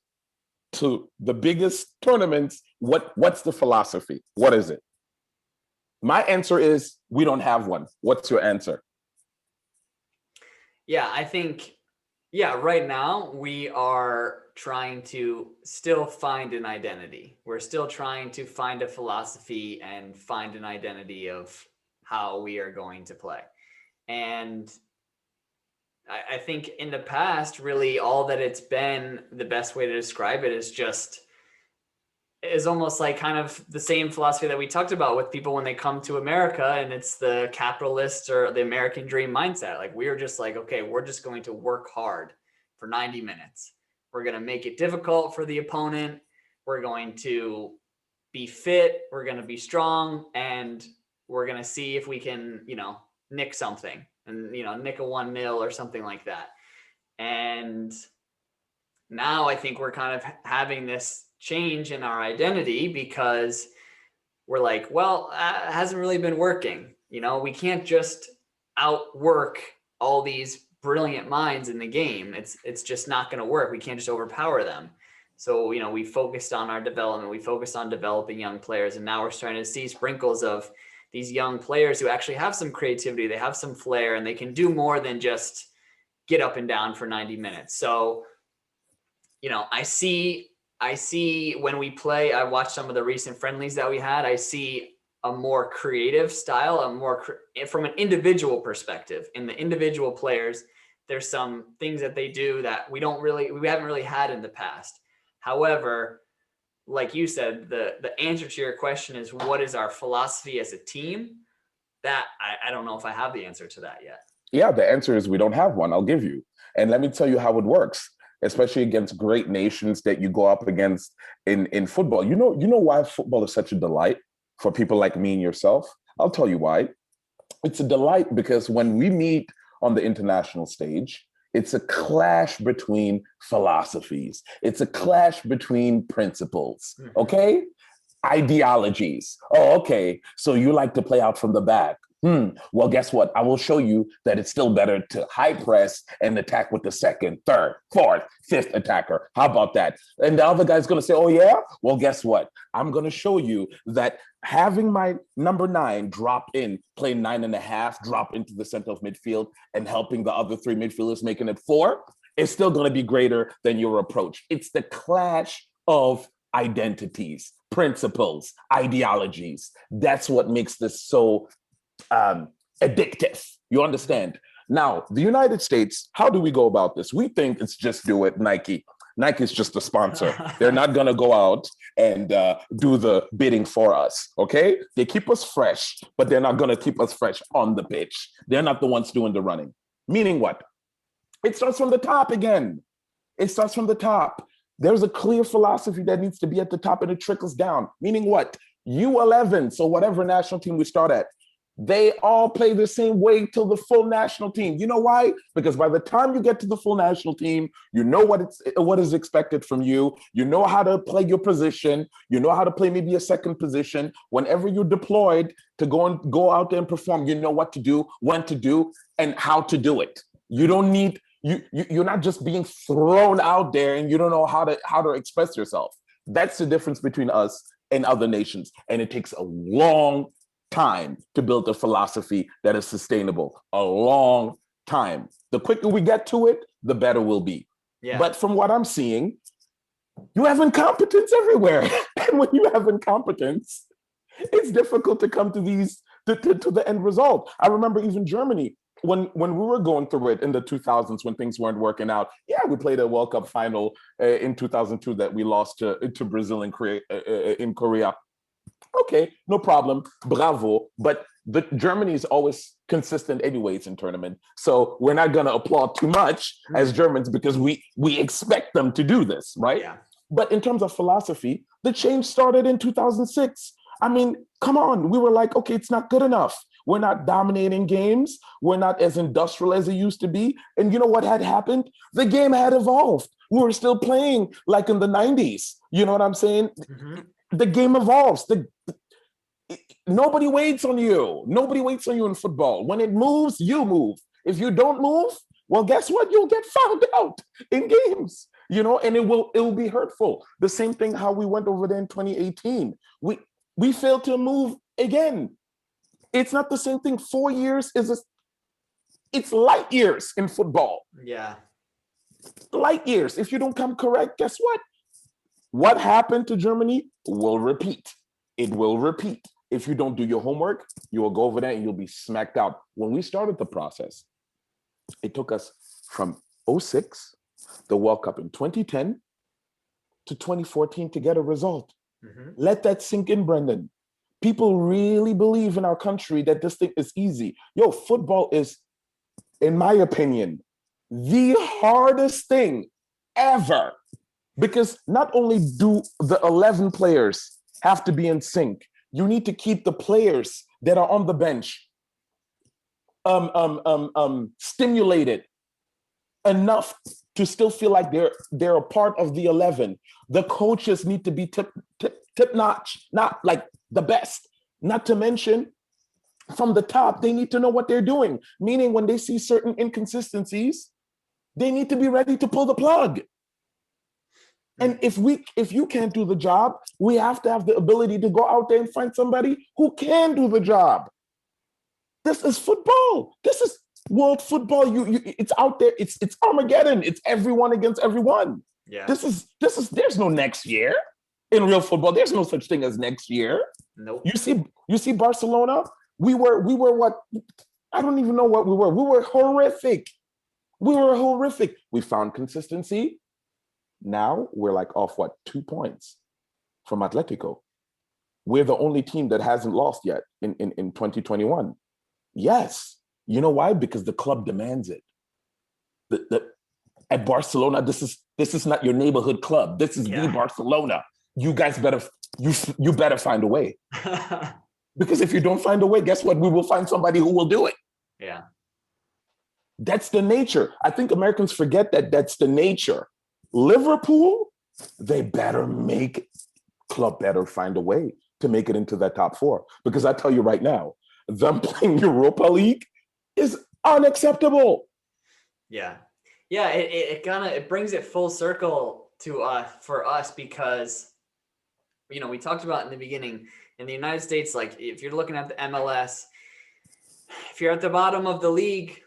[SPEAKER 2] to the biggest tournaments, what's the philosophy? What is it? My answer is we don't have one. What's your answer?
[SPEAKER 1] Yeah, I think, right now we are trying to still find an identity. We're still trying to find a philosophy and find an identity of how we are going to play. And I think in the past, really all that it's been, the best way to describe it is almost like kind of the same philosophy that we talked about with people when they come to America, and it's the capitalist or the American dream mindset. Like we are just like, okay, we're just going to work hard for 90 minutes. We're going to make it difficult for the opponent. We're going to be fit. We're going to be strong, and we're going to see if we can, nick something and, nick a 1-0 or something like that. And now I think we're kind of having this change in our identity because we're like, well, it hasn't really been working. We can't just outwork all these brilliant minds in the game. It's just not going to work. We can't just overpower them. So, we focused on our development. We focused on developing young players. And now we're starting to see sprinkles of these young players who actually have some creativity. They have some flair, and they can do more than just get up and down for 90 minutes. So, I see when we play, I watched some of the recent friendlies that we had. I see a more creative style, from an individual perspective. In the individual players, there's some things that they do that we haven't really had in the past. However, like you said, the answer to your question is, what is our philosophy as a team? That I don't know if I have the answer to that yet.
[SPEAKER 2] Yeah, the answer is we don't have one. I'll give you. And let me tell you how it works, especially against great nations that you go up against in football. You know why football is such a delight for people like me and yourself? I'll tell you why. It's a delight because when we meet on the international stage, it's a clash between philosophies. It's a clash between principles, okay? Ideologies. Oh, okay, so you like to play out from the back. Well, guess what? I will show you that it's still better to high press and attack with the second, third, fourth, fifth attacker. How about that? And the other guy's going to say, oh, yeah? Well, guess what? I'm going to show you that having my number 9 drop in, play 9.5, drop into the center of midfield, and helping the other 3 midfielders making it 4 is still going to be greater than your approach. It's the clash of identities, principles, ideologies. That's what makes this so addictive. You understand? Now, the United States, how do we go about this? We think it's just do it, Nike. Nike's just a sponsor. They're not going to go out and do the bidding for us, okay? They keep us fresh, but they're not going to keep us fresh on the pitch. They're not the ones doing the running. Meaning what? It starts from the top again. It starts from the top. There's a clear philosophy that needs to be at the top, and it trickles down. Meaning what? U11, so whatever national team we start at, they all play the same way till the full national team. You know why? Because by the time you get to the full national team, you know what is expected from you. You know how to play your position. You know how to play maybe a second position. Whenever you're deployed to go out there and perform, you know what to do, when to do, and how to do it. You don't need you're not just being thrown out there and you don't know how to express yourself. That's the difference between us and other nations, and it takes a long time to build a philosophy that is sustainable. A long time. The quicker we get to it, the better we'll be. Yeah. But from what I'm seeing, You have incompetence everywhere. And when you have incompetence, it's difficult to come to to the end result. I remember even Germany, when we were going through it in the 2000s, when things weren't working out. Yeah, we played a World Cup final in 2002 that we lost to Brazil and in Korea. Okay, no problem, bravo. But the Germany is always consistent anyways in tournament, so we're not gonna applaud too much as Germans because we expect them to do this, right?
[SPEAKER 1] Yeah.
[SPEAKER 2] But in terms of philosophy, the change started in 2006. I mean, come on, we were like, okay, it's not good enough. We're not dominating games. We're not as industrial as it used to be. And you know what had happened? The game had evolved. We were still playing like in the 90s. You know what I'm saying?
[SPEAKER 1] Mm-hmm.
[SPEAKER 2] The game evolves. Nobody waits on you. Nobody waits on you in football. When it moves, you move. If you don't move, well, guess what? You'll get found out in games, you know, and it will be hurtful. The same thing how we went over there in 2018. We failed to move again. It's not the same thing. 4 years it's light years in football.
[SPEAKER 1] Yeah.
[SPEAKER 2] Light years. If you don't come correct, guess what? What happened to Germany will repeat. It will repeat. If you don't do your homework, you will go over there and you'll be smacked out. When we started the process, it took us from 06, the World Cup in 2010, to 2014 to get a result.
[SPEAKER 1] Mm-hmm.
[SPEAKER 2] Let that sink in, Brendan. People really believe in our country that this thing is easy. Yo, football is, in my opinion, the hardest thing ever. Because not only do the 11 players have to be in sync, you need to keep the players that are on the bench stimulated enough to still feel like they're a part of the 11. The coaches need to be tip notch, not like the best. Not to mention, from the top, they need to know what they're doing. Meaning, when they see certain inconsistencies, they need to be ready to pull the plug. And if you can't do the job, we have to have the ability to go out there and find somebody who can do the job. This is football. This is world football. It's out there. It's Armageddon. It's everyone against everyone.
[SPEAKER 1] Yeah.
[SPEAKER 2] This is. There's no next year in real football. There's no such thing as next year.
[SPEAKER 1] Nope.
[SPEAKER 2] You see Barcelona. We were what? I don't even know what we were. We were horrific. We found consistency. Now we're like off 2 points from Atletico. We're the only team that hasn't lost yet in 2021. Yes. You know why? Because the club demands it. At Barcelona, this is not your neighborhood club. This is the Barcelona. You guys better find a way. Because if you don't find a way, guess what? We will find somebody who will do it.
[SPEAKER 1] Yeah.
[SPEAKER 2] That's the nature. I think Americans forget that that's the nature. Liverpool, club better find a way to make it into that top 4. Because I tell you right now, them playing Europa League is unacceptable.
[SPEAKER 1] Yeah. Yeah, it brings it full circle to for us because, you know, we talked about in the beginning, in the United States, like if you're looking at the MLS, if you're at the bottom of the league,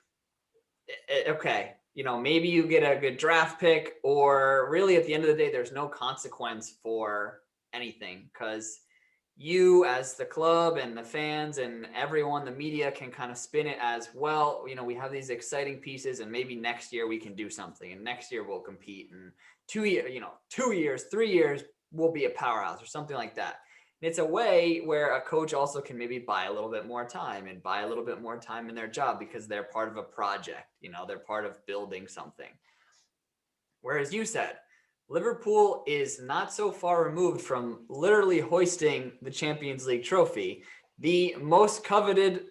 [SPEAKER 1] okay, you know, maybe you get a good draft pick, or really at the end of the day, there's no consequence for anything because you as the club and the fans and everyone, the media can kind of spin it as, well, you know, we have these exciting pieces and maybe next year we can do something and next year we'll compete, and 2 years, 3 years, we'll be a powerhouse or something like that. And it's a way where a coach also can maybe buy a little bit more time in their job because they're part of a project, you know, they're part of building something. Whereas you said, Liverpool is not so far removed from literally hoisting the Champions League trophy, the most coveted,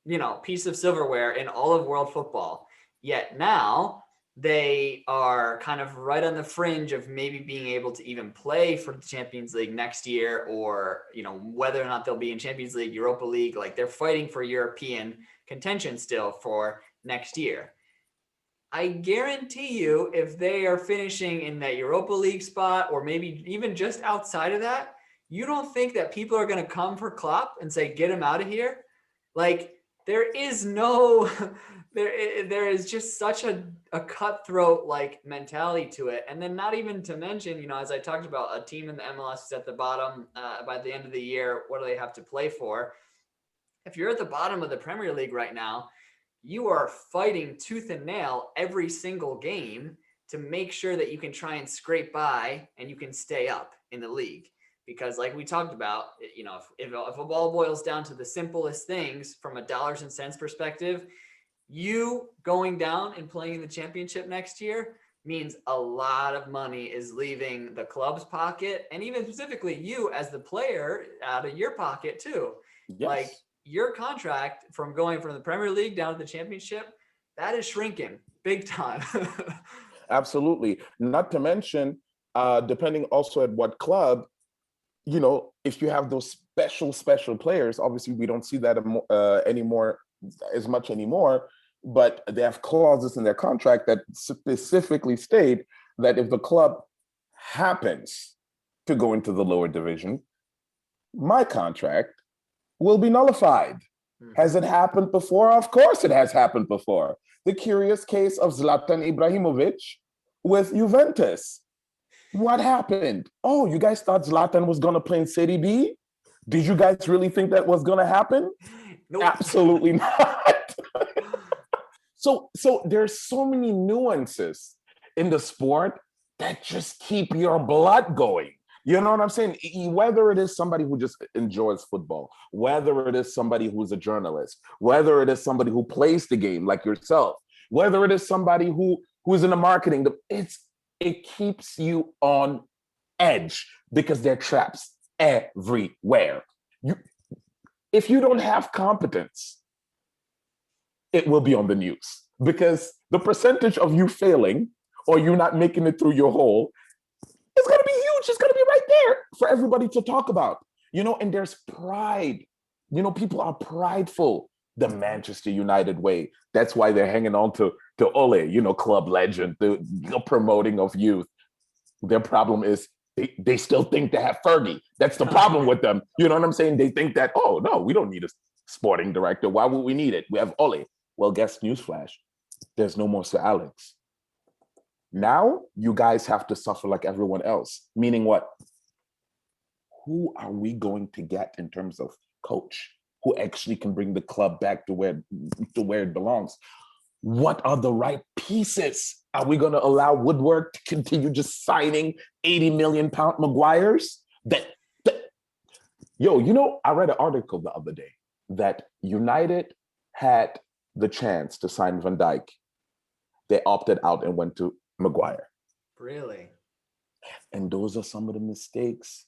[SPEAKER 1] you know, piece of silverware in all of world football. Yet now they are kind of right on the fringe of maybe being able to even play for the Champions League next year, or, you know, whether or not they'll be in Champions League, Europa League, like they're fighting for European contention still for next year. I guarantee you, if they are finishing in that Europa League spot, or maybe even just outside of that, you don't think that people are going to come for Klopp and say, get him out of here? Like, there is no there is just such a cutthroat like mentality to it. And then not even to mention, as I talked about, a team in the MLS is at the bottom by the end of the year. What do they have to play for? If you're at the bottom of the Premier League right now, you are fighting tooth and nail every single game to make sure that you can try and scrape by and you can stay up in the league. Because like we talked about, if a ball boils down to the simplest things from a dollars and cents perspective, you going down and playing in the championship next year means a lot of money is leaving the club's pocket, and even specifically you as the player out of your pocket too.
[SPEAKER 2] Yes.
[SPEAKER 1] Like your contract from going from the Premier League down to the championship, that is shrinking big time.
[SPEAKER 2] Absolutely. Not to mention, depending also at what club, if you have those special players, obviously we don't see that anymore as much anymore, but they have clauses in their contract that specifically state that if the club happens to go into the lower division, my contract will be nullified. Has it happened before? Of course it has happened before. The curious case of Zlatan Ibrahimovic with Juventus. What happened? Oh, you guys thought Zlatan was going to play in Serie B? Did you guys really think that was going to happen? Nope. Absolutely not. So there's so many nuances in the sport that just keep your blood going. You know what I'm saying? Whether it is somebody who just enjoys football, whether it is somebody who's a journalist, whether it is somebody who plays the game like yourself, whether it is somebody who's in the marketing, it keeps you on edge because there are traps everywhere. If you don't have competence, it will be on the news because the percentage of you failing or you not making it through your hole, it's going to be huge. It's going to be right there for everybody to talk about, and there's pride. People are prideful. The Manchester United way. That's why they're hanging on to Ole, club legend, the promoting of youth. Their problem is they still think they have Fergie. That's the problem with them. You know what I'm saying? They think that, oh, no, we don't need a sporting director. Why would we need it? We have Ole. Well, guess newsflash. There's no more Sir Alex. Now you guys have to suffer like everyone else. Meaning what? Who are we going to get in terms of coach who actually can bring the club back to where it belongs? What are the right pieces? Are we going to allow Woodward to continue just signing 80 million pound Maguires? I read an article the other day that United had the chance to sign Van Dijk. They opted out and went to Maguire.
[SPEAKER 1] Really?
[SPEAKER 2] And those are some of the mistakes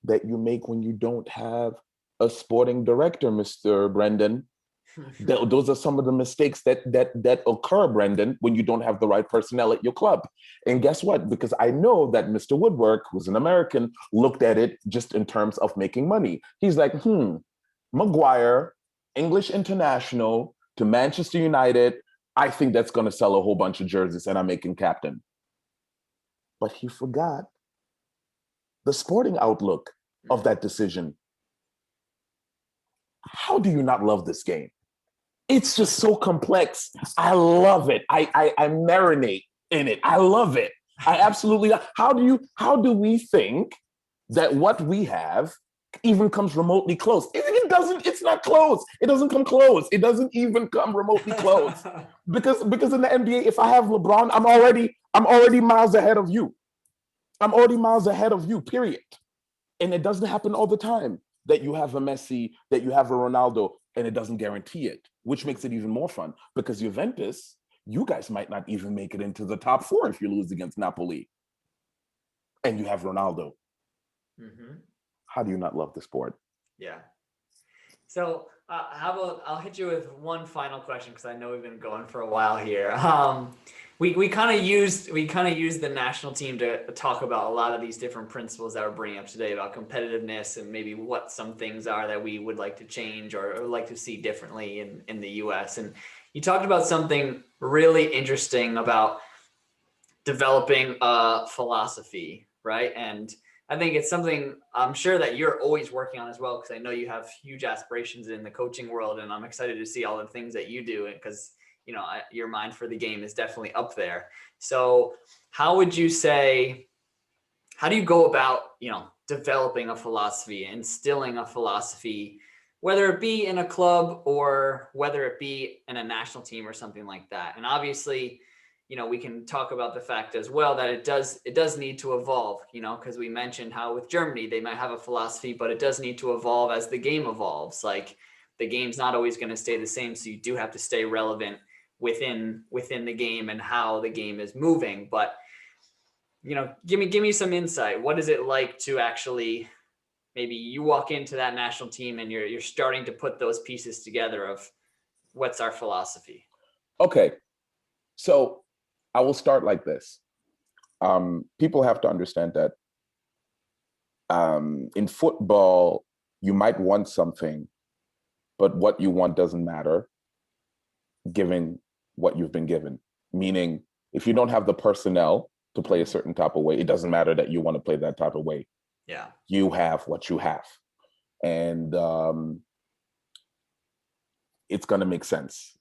[SPEAKER 2] that you make when you don't have a sporting director, Mr. Brendan. Those are some of the mistakes that occur, Brendan, when you don't have the right personnel at your club. And guess what? Because I know that Mr. Woodward, who's an American, looked at it just in terms of making money. He's like, Maguire, English international to Manchester United, I think that's going to sell a whole bunch of jerseys and I'm making captain. But he forgot the sporting outlook of that decision. How do you not love this game? It's just so complex. I love it. I marinate in it. I love it. I absolutely. How do we think that what we have even comes remotely close? It doesn't. It's not close. It doesn't come close. It doesn't even come remotely close. because in the NBA, if I have LeBron, I'm already miles ahead of you. I'm already miles ahead of you. Period. And it doesn't happen all the time that you have a Messi, that you have a Ronaldo, and it doesn't guarantee it, which makes it even more fun because Juventus, you guys might not even make it into the top 4 if you lose against Napoli. And you have Ronaldo. Mm-hmm. How do you not love the sport?
[SPEAKER 1] Yeah. So how about I'll hit you with one final question because I know we've been going for a while here. We kind of used the national team to talk about a lot of these different principles that we're bringing up today about competitiveness and maybe what some things are that we would like to change or like to see differently in the U.S. And you talked about something really interesting about developing a philosophy, right? And I think it's something I'm sure that you're always working on as well, because I know you have huge aspirations in the coaching world, and I'm excited to see all the things that you do, because your mind for the game is definitely up there. So how would you say, how do you go about developing a philosophy, instilling a philosophy, whether it be in a club or whether it be in a national team or something like that? And obviously, we can talk about the fact as well that it does need to evolve, because we mentioned how with Germany, they might have a philosophy, but it does need to evolve as the game evolves. Like, the game's not always going to stay the same. So you do have to stay relevant within the game and how the game is moving. But, give me some insight. What is it like to actually, maybe you walk into that national team and you're starting to put those pieces together of what's our philosophy?
[SPEAKER 2] Okay. So I will start like this. People have to understand that in football, you might want something, but what you want doesn't matter, given what you've been given. Meaning, if you don't have the personnel to play a certain type of way, it doesn't matter that you want to play that type of way.
[SPEAKER 1] Yeah.
[SPEAKER 2] You have what you have. And it's going to make sense.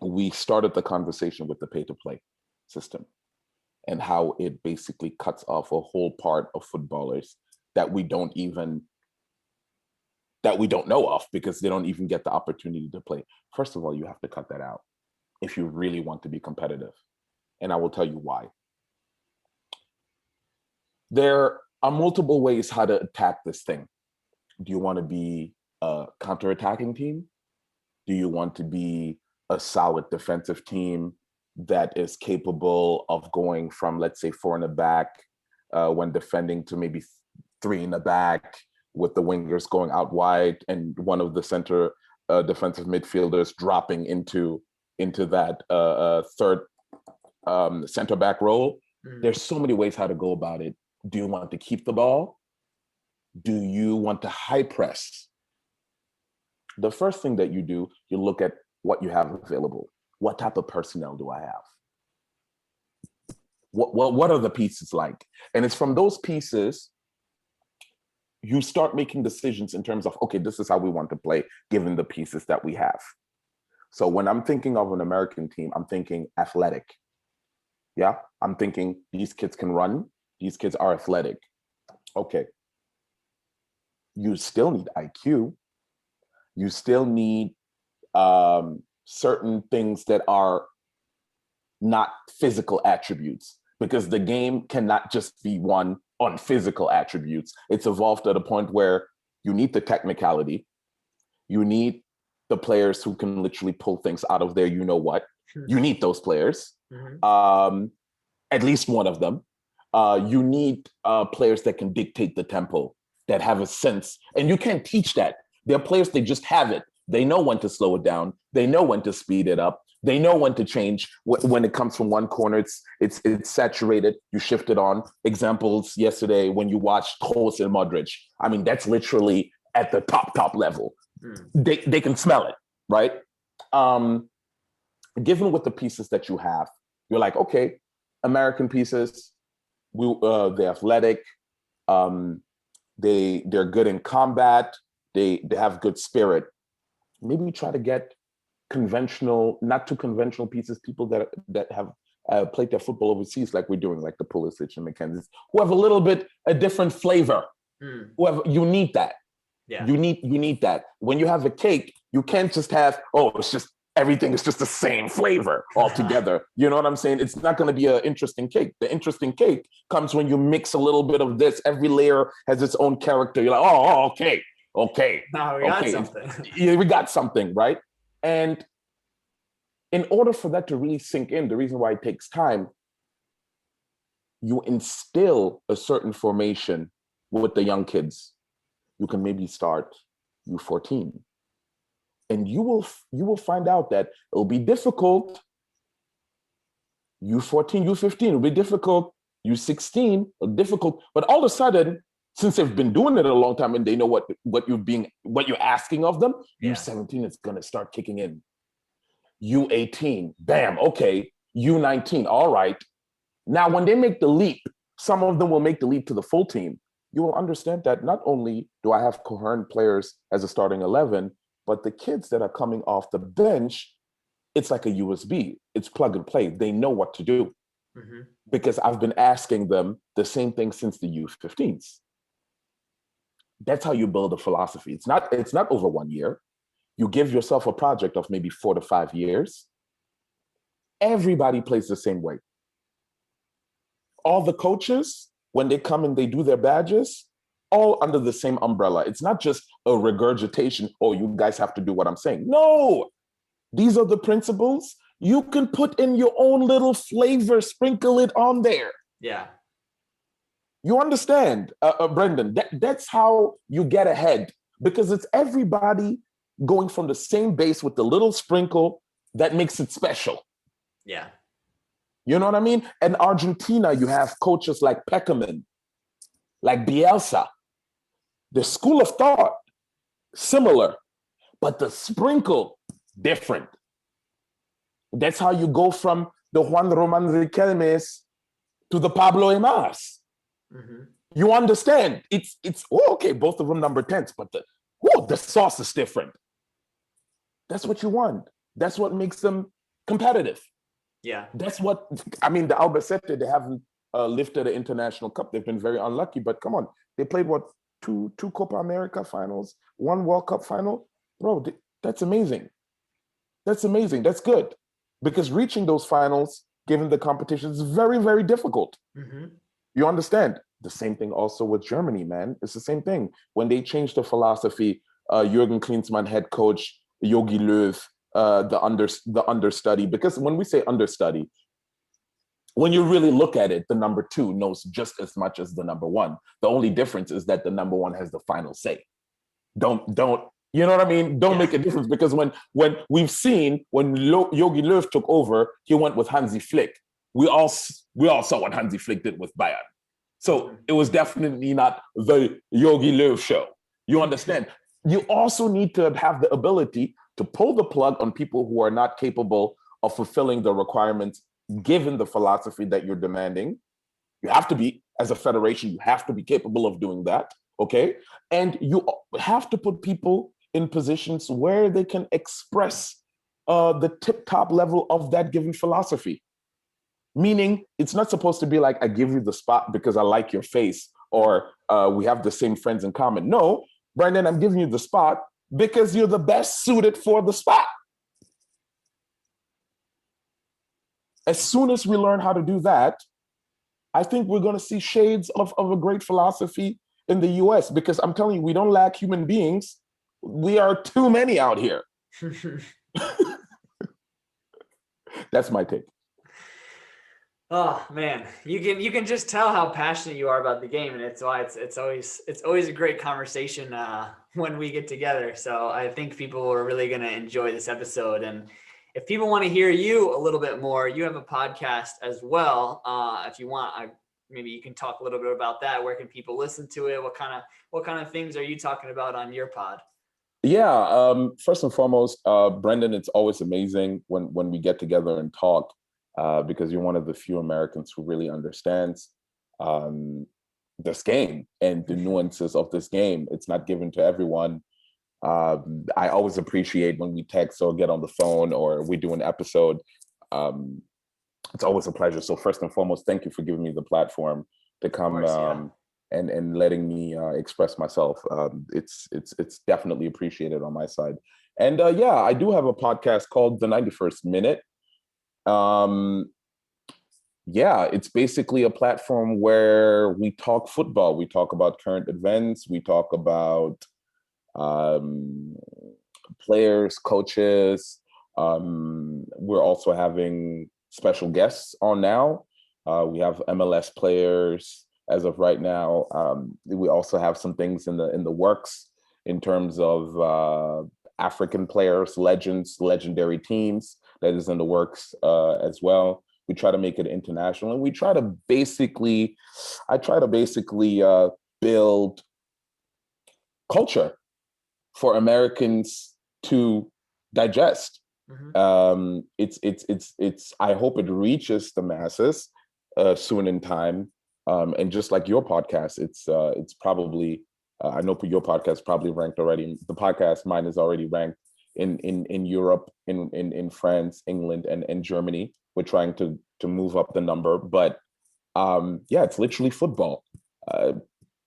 [SPEAKER 2] We started the conversation with the pay-to-play system and how it basically cuts off a whole part of footballers that we don't know of, because they don't even get the opportunity to play. First of all, you have to cut that out if you really want to be competitive. And I will tell you why. There are multiple ways how to attack this thing. Do you want to be a counter-attacking team? Do you want to be a solid defensive team that is capable of going from, let's say, 4 in the back when defending, to maybe 3 in the back, with the wingers going out wide and one of the center defensive midfielders dropping into that third center back role? There's so many ways how to go about it. Do you want to keep the ball? Do you want to high press? The first thing that you do, you look at what you have available. What type of personnel do I have? What are the pieces like? And it's from those pieces you start making decisions in terms of, okay, this is how we want to play given the pieces that we have. So when I'm thinking of an American team, I'm thinking athletic. Yeah, I'm thinking these kids can run. These kids are athletic. Okay. You still need IQ. You still need certain things that are not physical attributes, because the game cannot just be won on physical attributes. It's evolved at a point where you need the technicality. You need the players who can literally pull things out of there. You know what? You need those players. At least one of them. You need players that can dictate the tempo, that have a sense. And you can't teach that. They're players, they just have it. They know when to slow it down. They know when to speed it up. They know when to change. When it comes from one corner, it's saturated. You shift it on. Examples yesterday when you watched Kroos and Modric. I mean, that's literally at the top level. They can smell it, right? Given with the pieces that you have, you're like, okay, American pieces, they're athletic. They're good in combat. They have good spirit. Maybe try to get conventional, not too conventional pieces, people that have played their football overseas, like we're doing, like the Pulisic and McKenzie, who have a different flavor. You need that. Yeah. You need that. When you have a cake, you can't just have, it's just everything is just the same flavor altogether. You know what I'm saying? It's not going to be an interesting cake. The interesting cake comes when you mix a little bit of this. Every layer has its own character. You're like, okay.
[SPEAKER 1] Now we got something.
[SPEAKER 2] Yeah, we got something, right? And in order for that to really sink in, the reason why it takes time, you instill a certain formation with the young kids. You can maybe start U14. And you will find out that it'll be difficult. U14, U15, it'll be difficult. U16, difficult. But all of a sudden, since they've been doing it a long time and they know what you're asking of them, U17 is going to start kicking in. U18, bam, okay. U19, all right. Now, when they make the leap some of them will make the leap to the full team. You will understand that not only do I have coherent players as a starting 11, but the kids that are coming off the bench, it's like a USB. It's plug and play. They know what to do because I've been asking them the same thing since the U15s. That's how you build a philosophy. It's not over 1 year. You give yourself a project of maybe 4 to 5 years. Everybody plays the same way. All the coaches, when they come and they do their badges, all under the same umbrella. It's not just a regurgitation, oh, you guys have to do what I'm saying. No, these are the principles. You can put in your own little flavor, sprinkle it on there.
[SPEAKER 1] Yeah.
[SPEAKER 2] You understand, Brendan? That's how you get ahead, because it's everybody going from the same base with the little sprinkle that makes it special.
[SPEAKER 1] Yeah.
[SPEAKER 2] You know what I mean? In Argentina, you have coaches like Peckerman, like Bielsa. The school of thought, similar, but the sprinkle, different. That's how you go from the Juan Roman Riquelmes to the Pablo Emas. You understand? It's okay, both of them number 10s, but the sauce is different. That's what you want. That's what makes them competitive.
[SPEAKER 1] Yeah.
[SPEAKER 2] That's what, I mean, the Albacete, they haven't lifted the international cup. They've been very unlucky, but come on. They played, two Copa America finals, 1 World Cup final? Bro, that's amazing. That's amazing. That's good. Because reaching those finals, given the competition, is very, very difficult. You understand? The same thing also with Germany, man. It's the same thing. When they changed the philosophy, Jürgen Klinsmann, head coach, Jogi Löw, the understudy, because when we say understudy, when you really look at it, the number 2 knows just as much as the number 1. The only difference is that the number 1 has the final say. Don't, you know what I mean? Don't make a difference, because when we've seen when Jogi Löw took over, he went with Hansi Flick. We all saw what Hansi Flick did with Bayern. So it was definitely not the Jogi Löw show. You understand? You also need to have the ability to pull the plug on people who are not capable of fulfilling the requirements given the philosophy that you're demanding. You have to be, as a federation, you have to be capable of doing that, okay? And you have to put people in positions where they can express the tip-top level of that given philosophy. Meaning, it's not supposed to be like, I give you the spot because I like your face, or we have the same friends in common. No, Brendan, I'm giving you the spot because you're the best suited for the spot. As soon as we learn how to do that, I think we're going to see shades of a great philosophy in the US, because I'm telling you, we don't lack human beings. We are too many out here. That's my take.
[SPEAKER 1] Oh man, you can just tell how passionate you are about the game, and it's why it's always a great conversation when we get together. So I think people are really going to enjoy this episode. And if people want to hear you a little bit more, you have a podcast as well. If you want, maybe you can talk a little bit about that. Where can people listen to it? What kind of things are you talking about on your pod?
[SPEAKER 2] Yeah, first and foremost, Brendan, it's always amazing when we get together and talk. Because you're one of the few Americans who really understands this game and the nuances of this game. It's not given to everyone. I always appreciate when we text or get on the phone or we do an episode. It's always a pleasure. So first and foremost, thank you for giving me the platform to come and letting me express myself. It's definitely appreciated on my side. And I do have a podcast called The 91st Minute. It's basically a platform where we talk football. We talk about current events. We talk about players, coaches. We're also having special guests on now. We have MLS players as of right now. We also have some things in the works in terms of African players, legends, legendary teams. That is in the works as well. We try to make it international, and I try to basically build culture for Americans to digest. It's I hope it reaches the masses soon in time, And just like your podcast, it's probably I know your podcast probably ranked already. The podcast, mine is already ranked in Europe, in France, England, and Germany. We're trying to move up the number, but yeah, it's literally football,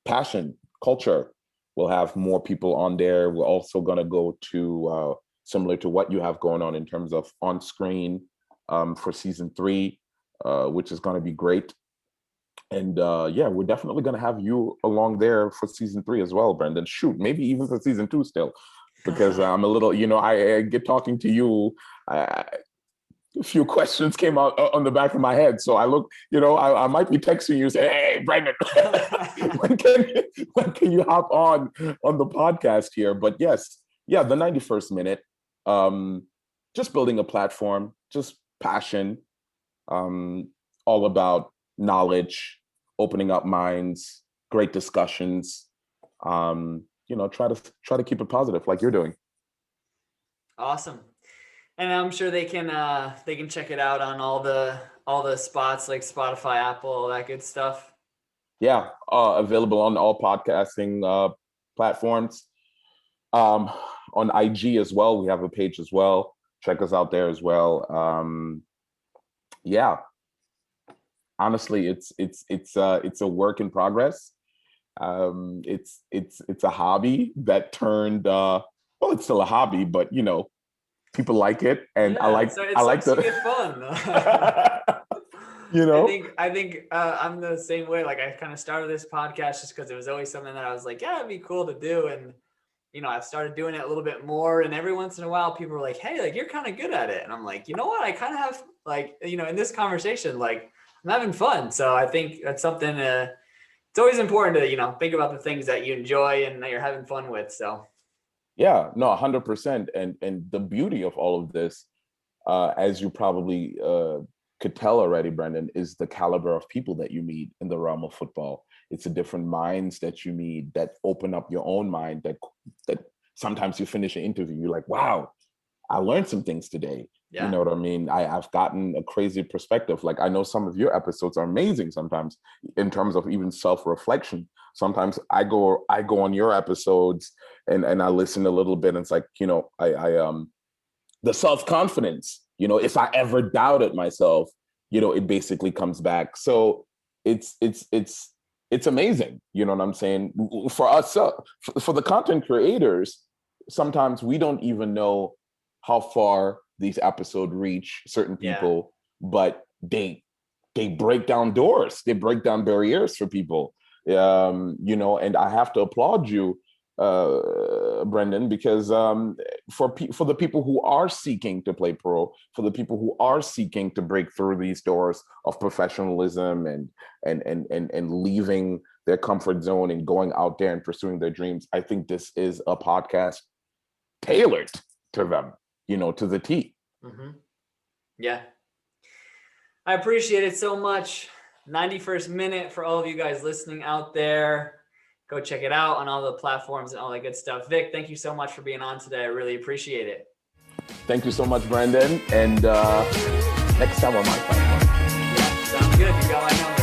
[SPEAKER 2] passion, culture. We'll have more people on there. We're also gonna go to similar to what you have going on in terms of on screen for season 3, which is gonna be great. And yeah, we're definitely gonna have you along there for season 3 as well, Brendan. Shoot, maybe even for season 2 still, because I'm a little, I get talking to you. A few questions came out on the back of my head, so I look, I might be texting you, say, "Hey, Brendan, when can you hop on the podcast here?" But yes, yeah, the 91st minute, just building a platform, just passion, all about knowledge, opening up minds, great discussions. Try to keep it positive, like you're doing.
[SPEAKER 1] Awesome. And I'm sure they can check it out on all the spots like Spotify, Apple, all that good stuff.
[SPEAKER 2] Yeah, available on all podcasting platforms. On IG as well, we have a page as well. Check us out there as well. Yeah, honestly, it's a work in progress. It's a hobby that turned well, it's still a hobby, but people like it, and
[SPEAKER 1] yeah,
[SPEAKER 2] I like
[SPEAKER 1] to get fun. I think I'm the same way. Like I kind of started this podcast just because it was always something that I was like, yeah, it'd be cool to do, and I've started doing it a little bit more, and every once in a while people are like, hey, like you're kind of good at it, and I'm like, you know what, I kind of have, like, in this conversation, like I'm having fun. So I think that's something it's always important to think about the things that you enjoy and that you're having fun with. So
[SPEAKER 2] yeah, no, 100%. And the beauty of all of this, as you probably could tell already, Brendan, is the caliber of people that you meet in the realm of football. It's the different minds that you meet that open up your own mind, that sometimes you finish an interview, you're like, wow, I learned some things today. Yeah. You know what I mean? I've gotten a crazy perspective. Like, I know some of your episodes are amazing sometimes in terms of even self-reflection. Sometimes I go on your episodes and I listen a little bit, and it's like, the self-confidence, if I ever doubted myself, it basically comes back. So it's amazing. You know what I'm saying? For us, for the content creators, sometimes we don't even know how far these episodes reach certain people, but they break down doors, they break down barriers for people. And I have to applaud you, Brendan, because for the people who are seeking to play pro, for the people who are seeking to break through these doors of professionalism and leaving their comfort zone and going out there and pursuing their dreams, I think this is a podcast tailored to them, to the T.
[SPEAKER 1] Mm-hmm. Yeah. I appreciate it so much. 91st minute for all of you guys listening out there. Go check it out on all the platforms and all that good stuff. Vic, thank you so much for being on today. I really appreciate it.
[SPEAKER 2] Thank you so much, Brendan. And next time on my platform.
[SPEAKER 1] Yeah, sounds good. You got my number.